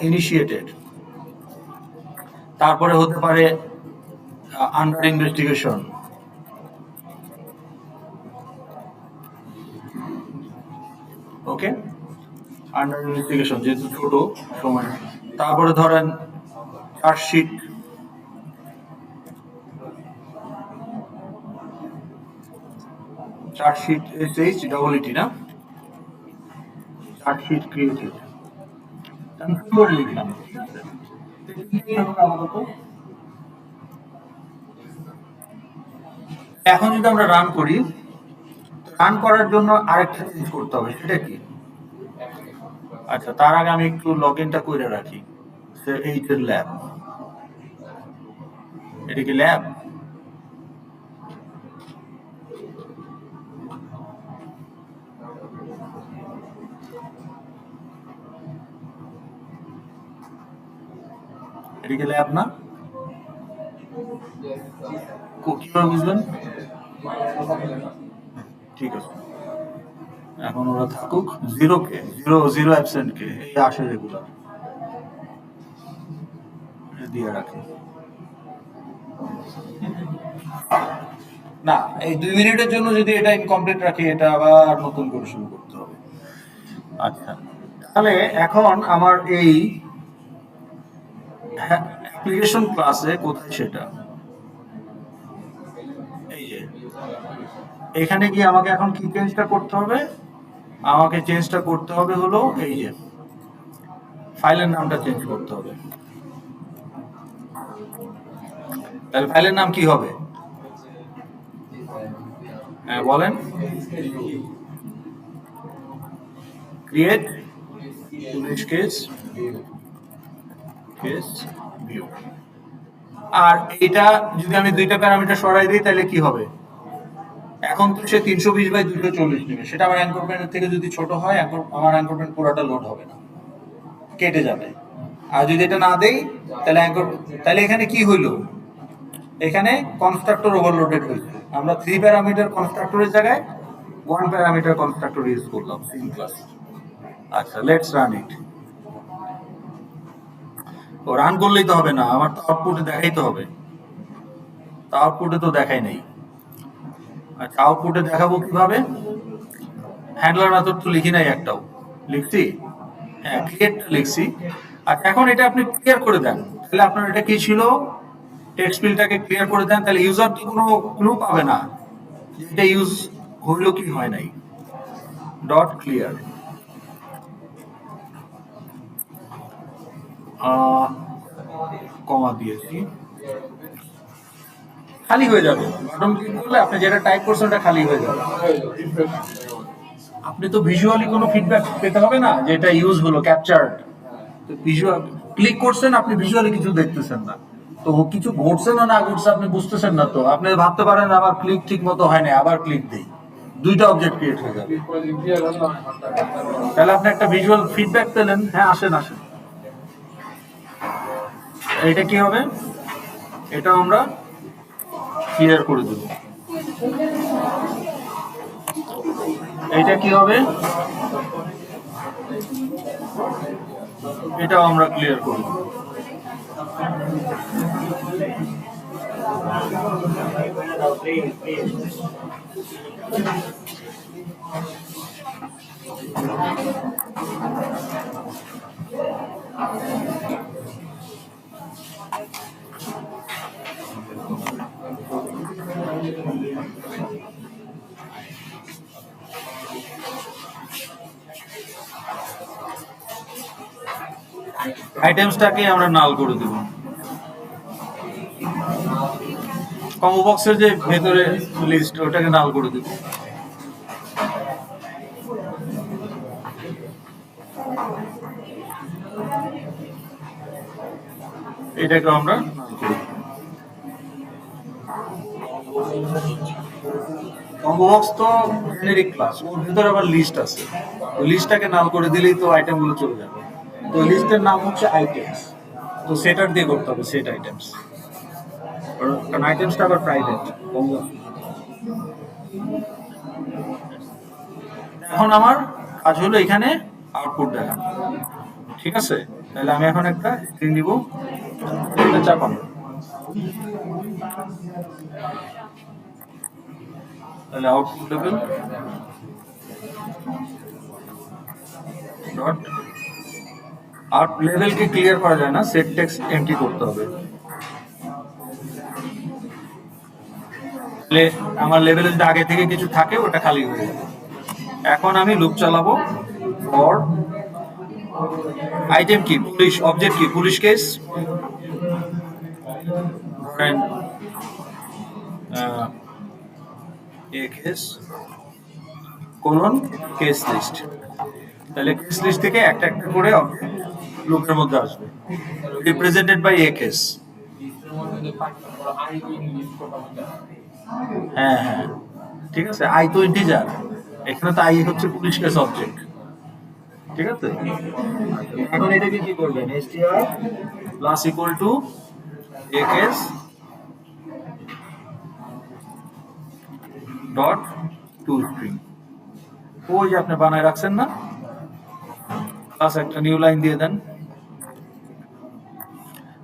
ইনিশিয়েটেড, তারপরে হতে পারে আন্ডার ইনভেস্টিগেশন, ওকে, আন্ডার ইনভেস্টিগেশন যেহেতু ছোট সময়। তারপরে ধরেন চার্জশিট, চার্জশিট এইচ ডবল ইটি না, চার্জশিট ক্রিয়েটেড, আমি কি করে লিখলাম? আপাতত এখন যদি আমরা রান করি, রান করার জন্য আরেকটা চেঞ্জ করতে হবে, সেটা কি? আচ্ছা, তার আগে আমি একটু লগ ইনটা করে রাখি। এইচের ল্যাব, এটা কি ল্যাব? এটা কি ল্যাব না? কিভাবে বুঝলেন? ঠিক আছে, এখন ওরা থাকুক। জিরো কে, জিরো জিরো অ্যাবসেন্ট কে, এই আসে রেগুলার দিয়ে রাখি। না, এই 2 মিনিটের জন্য যদি এটা ইনকমপ্লিট রাখি, এটা আবার নতুন করে শুরু করতে হবে। আচ্ছা, তাহলে এখন আমার এই অ্যাপ্লিকেশন ক্লাসে কোথায় সেটা, এই যে এখানে গিয়ে আমাকে এখন কি চেঞ্জটা করতে হবে? আমাকে চেঞ্জটা করতে হবে হলো এই যে ফাইলের নামটা চেঞ্জ করতে হবে। তাহলে ফাইলের নাম কি হবে? হ্যাঁ বলেন। Create police case, case view. আর এটা যদি আমি দুইটা প্যারামিটার সরাই দিই তাহলে কি হবে? এখন তো সে 320/240 নেবে, সেটা আমার অ্যাঙ্করমেন্টের থেকে যদি ছোট হয়, আমার অ্যাঙ্করমেন্ট পুরোটা লোড হবে না, কেটে যাবে। আর যদি এটা না দেই তাহলে তাহলে এখানে কি হইলো? এখানে কনস্ট্রাক্টর ওভারলোডেড হয়েছে। আমরা 3 প্যারামিটার কনস্ট্রাক্টরের জায়গায় 1 প্যারামিটার কনস্ট্রাক্টর ইউজ করলাম সিন ক্লাস। আচ্ছা, লেটস রান ইট। ও রান করলেই তো হবে না, আমার তো আউটপুটে দেখাইতে হবে। তা আউটপুটে তো দেখাই নাই। আচ্ছা, আউটপুটে দেখাবো কিভাবে? হ্যান্ডলার মেথড তো লিখি নাই একটাও, লিখছি? হ্যাঁ, ক্রিয়েটটা লিখছি। আচ্ছা, এখন এটা আপনি ক্লিয়ার করে দেন, তাহলে আপনার এটা কি ছিল? টেক্সট ফিল্ডটাকে ক্লিয়ার করে দেন, তাহলে ইউজার তো কোনো ক্লু পাবে না যে এটা ইউজ হইলো কি হয় নাই। ডট ক্লিয়ার, কমা দিয়েছি, খালি হয়ে যাবে। বাটন ক্লিক করলে আপনি যেটা টাইপ করছেন ওটা খালি হয়ে যাবে। আপনি তো ভিজুয়ালি কোনো ফিডব্যাক পেতে হবে না যে এটা ইউজ হলো ক্যাপচার্ড। তো ভিজুয়াল ক্লিক করছেন, আপনি ভিজুয়ালি কিছু দেখতেছেন না, তো কিছু ঘটছে না না ঘটছে আপনি বুঝতেছেন না, তো আপনি ভাবতে পারেন আবার ক্লিক ঠিক মতো হয় না, আবার ক্লিক দেই, দুইটা অবজেক্ট ক্রিয়েট হয়ে যাবে। তাহলে আপনি একটা ভিজুয়াল ফিডব্যাক পেলেন। হ্যাঁ, আসেন আসেন। এটা কি হবে, এটা আমরা ক্লিয়ার করে দেব। এটা কি হবে, এটাও আমরা ক্লিয়ার করব। আইটেমসটাকে আমরা নাল করে দেব। কম্বো বক্সের যে ভেতরে লিস্ট ওটাকে নাল করে দেব। এটাকে আমরা কম্বো বক্স তো জেনেরিক ক্লাস, ওর ভিতরে আবার লিস্ট আছে, ওই লিস্টটাকে নাল করে দিলেই তো আইটেম গুলো চলে যাবে। তো লিস্টের নাম হচ্ছে আইটেমস, তো সেটার দিয়ে করতে হবে সেট আইটেমস, কারণ আইটেমসটা আবার প্রাইভেট। এখন আমার কাজ হলো এখানে আউটপুট দেখানো, ঠিক আছে? তাহলে আমি এখন একটা স্ক্রিন দিব, এটা চাপানো, তাহলে আউটপুট লেভেল ডট আর লেভেলকে ক্লিয়ার করা যায় না, সেট টেক্সট এমটি করতে হবে। আমার লেভেলে যদি আগে থেকে কিছু থাকে ওটা খালি হয়ে যাবে। এখন আমি লুপ চালাবো ফর আইটেম কি পুলিশ, অবজেক্ট কি পুলিশ কেস, ধরেন এ কেস কোলন কেস লিস্ট, তাহলে কেস লিস্ট থেকে একটা একটা করে লুপের মধ্যে আসবে, রিপ্রেজেন্টেড বাই এ কেস। হ্যাঁ হ্যাঁ, ঠিক আছে, আই তো ইন্টিজার, এখানে তো আই হচ্ছে পুলিশ কেস অবজেক্ট, ঠিক আছে? এখন এটাকে কি করবেন, str plus equal to A case dot two string, ওই যে আপনি বানায় রাখছেন না, প্লাস একটা নিউ লাইন দিয়ে দেন,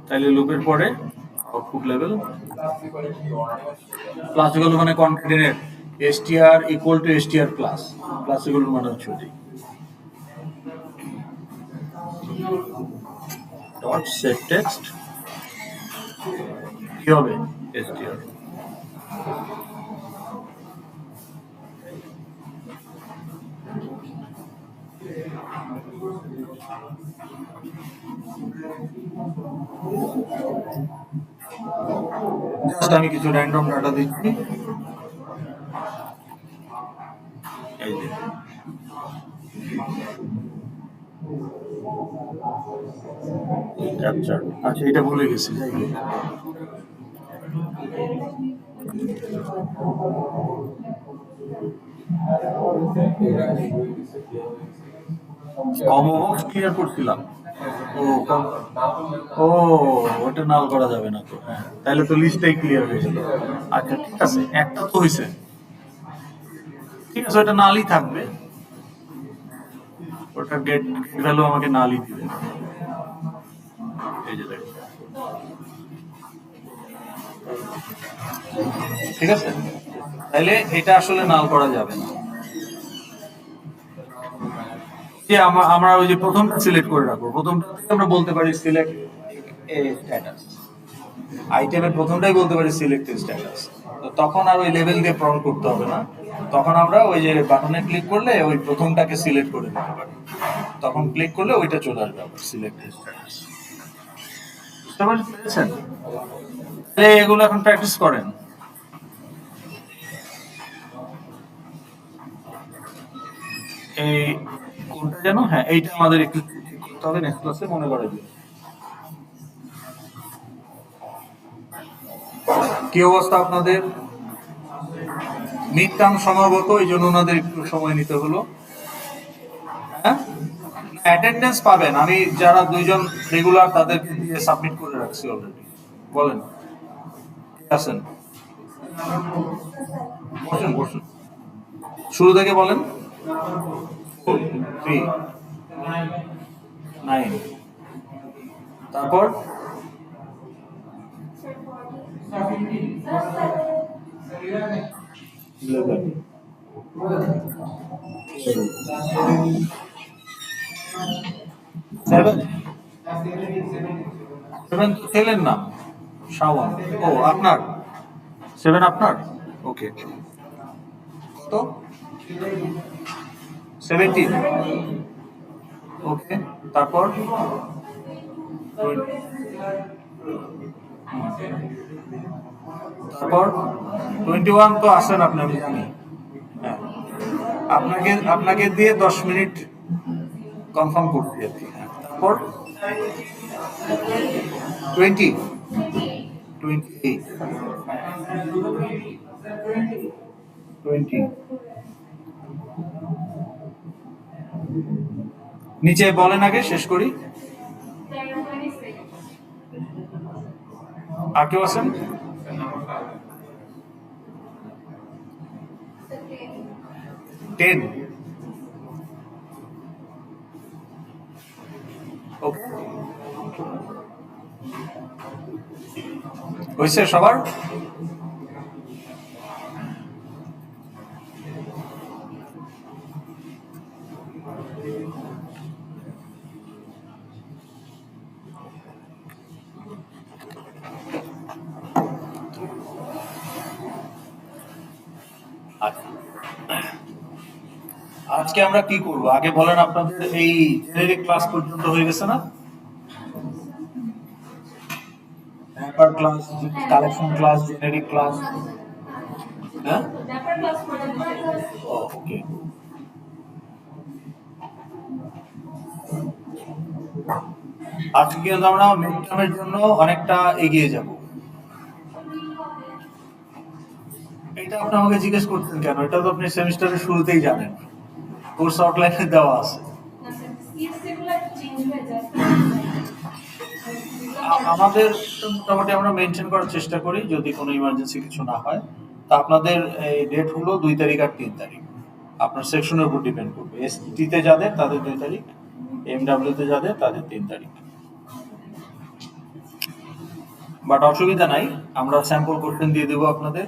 তাহলে লুপের পরে আউটপুট লেভেল প্লাস ইকুয়াল মানে concatenate str equal to str plus, plus equal মানে হচ্ছে ওই ডট সেট টেক্সট কি হবে str। জাস্ট আমি কিছু র্যান্ডম ডাটা দিচ্ছি, এই যে ক্যাপচার, আচ্ছা এটা ভুলে গেছি, যাই হোক। কম্বো বক্স ক্লিয়ার করছিলাম, ও ওটা নাল করা যাবে না তো, হ্যাঁ তাহলে তো লিস্টটাই ক্লিয়ার হয়ে গেল। আচ্ছা ঠিক আছে, একটা তো হয়েছে, ঠিক আছে ওটা নালই থাকবে, ওটা গেট ভ্যালু আমাকে নালই দিবে, এই যে দেখো, ঠিক আছে? তাহলে এটা আসলে নাল করা যাবে না, যে আমরা ওই যে প্রথমটা সিলেক্ট করে রাখবো, প্রথমটা থেকে আমরা বলতে পারি সিলেক্ট এ স্ট্যাটাস, আইটেমের প্রথমটাই বলতে পারি সিলেক্ট স্ট্যাটাস, তো তখন আর ওই লেভেল দিয়ে প্রম্পট করতে হবে না, তখন আমরা ওই যে বাটনে ক্লিক করলে ওই প্রথমটাকে সিলেক্ট করে দিতে পারি, তখন ক্লিক করলে ওইটা চলে আসবে আবার সিলেক্ট স্ট্যাটাস। পেরেছেন? তাহলে এগুলো এখন প্র্যাকটিস করেন। এই কোনটা যেন, হ্যাঁ এইটা আমাদের একটু ঠিক করতে হবে, নেক্সট ক্লাসে মনে করে দিন। কি অবস্থা আপনাদের? মিড টার্ম সম্ভবত, এই জন্য ওনাদের একটু সময় নিতে হলো। হ্যাঁ, অ্যাটেন্ডেন্স পাবেন, আমি যারা দুইজন রেগুলার তাদেরকে দিয়ে সাবমিট করে রাখছি অলরেডি। বলেন, কে আছেন? বসুন বসুন, শুরু থেকে বলেন। 3, 9, তারপর 11, 7, 7 তো ছেলের নাম শাওন। ও আপনার 7 আপনার, ওকে। কত? 17, ওকে। তারপর 20, তারপর 21 তো আসেন আপনি, আমি জানি। হ্যাঁ, আপনাকে আপনাকে দিয়ে 10 মিনিট কনফার্ম করতে আর কি। হ্যাঁ, তারপর 20, 28, 20, নিচে বলেন, আগে শেষ করি। আর কেউ আছেন? 10, ওকে। হয়েছে সবার? আজকে আমরা কি করব আগে বলেন। আপনাদের এই জেনারিক ক্লাস পর্যন্ত হয়ে গেছে না? Wrapper class, collection class, generic class. হ্যাঁ, ওকে। আজকে কিন্তু আমরা মিড টার্মের জন্য অনেকটা এগিয়ে যাব। এটা আপনি আমাকে জিজ্ঞেস করতেন কেন? এটা তো আপনি সেমিস্টারের শুরুতেই জানেন, কোর্স আউটলাইনে দেওয়া আছে। আমাদের মোটামুটি আমরা মেনটেন করার চেষ্টা করি, যদি কোনো ইমার্জেন্সি কিছু না হয়। তা আপনাদের এই ডেট হলো 2 তারিখ আর 3 তারিখ। আপনার সেকশনের উপর ডিপেন্ড করবে। এসটিতে যাদের তাদের 2 তারিখ, এমডব্লিউতে যাদের তাদের 3 তারিখ। বাট অসুবিধা নাই, আমরা স্যাম্পল কোশ্চেন দিয়ে দেবো আপনাদের।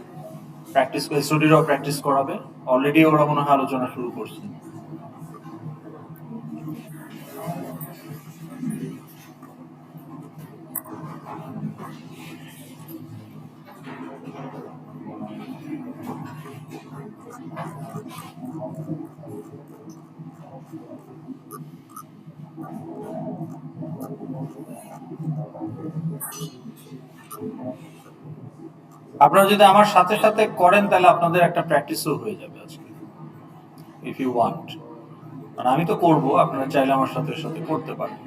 প্র্যাকটিস স্টুডিরাও প্র্যাকটিস করাবে, অলরেডি ওরা মনে হয় আলোচনা শুরু করছে। আপনারা যদি আমার সাথে সাথে করেন তাহলে আপনাদের একটা প্র্যাকটিসও হয়ে যাবে আজকে, ইফ ইউ ওয়ান্ট। মানে আমি তো করব, আপনারা চাইলে আমার সাথে সাথে করতে পারেন।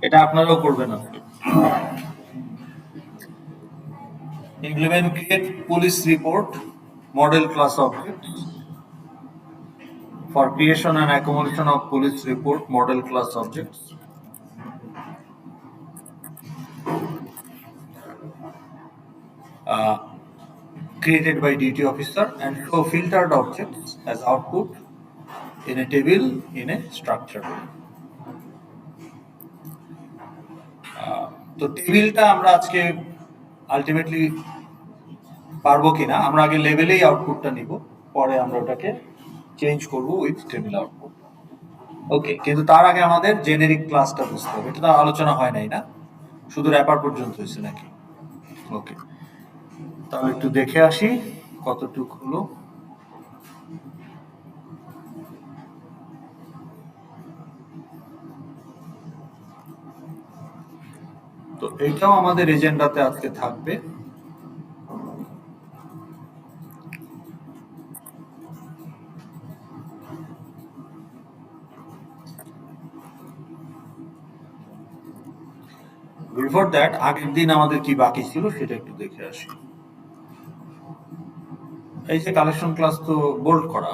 এটা আপনারাও করবেন আজকে। Implement create police report model class objects. For creation and accumulation of police report model class objects. Created by duty officer and show filtered objects as output in a table in a structure. তো টেবিলটা আমরা আজকে ultimately পারবো কিনা, আমরা আগে লেভেলেই আউটপুটটা নিব, পরে আমরা ওটাকে চেঞ্জ করব উইথ টেবিল আউটপুট। ওকে, কিন্তু তার আগে আমাদের জেনেরিক ক্লাসটা বুঝতে হবে। এটা তো আলোচনা হয় নাই না, শুধু র্যাপার পর্যন্ত হয়েছে নাকি? ওকে, তাহলে একটু দেখে আসি কতটুক হলো। তো এইটাও আমাদের এজেন্ডাতে আজকে থাকবে। বিফোর দ্যাট আগের দিন আমাদের কি বাকি ছিল সেটা একটু দেখে আসি। এই যে কালেকশন ক্লাস তো বোল্ড করা,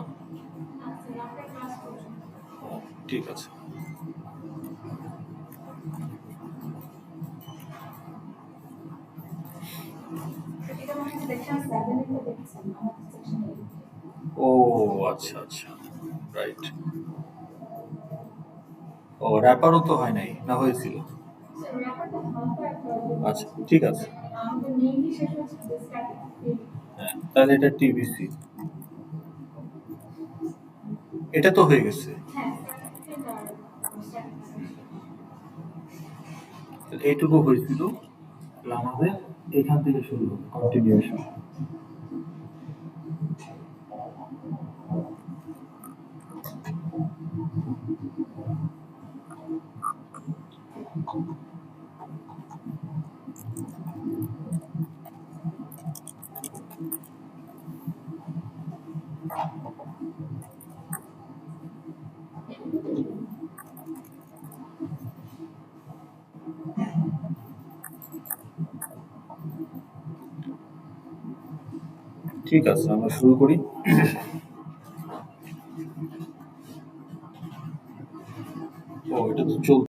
ঠিক আছে। ও আচ্ছা আচ্ছা, রাইট। ও র্যাপারও তো হয় নাই, না হয়েছিল? আচ্ছা ঠিক আছে, হ্যাঁ তাহলে এটা টিবিসি, এটা তো হয়ে গেছে। এইটুকু হয়েছিল, আমাদের এখান থেকে শুরু কন্টিনিউশন। ঠিক আছে, আমরা শুরু করি। ও এটা তো চল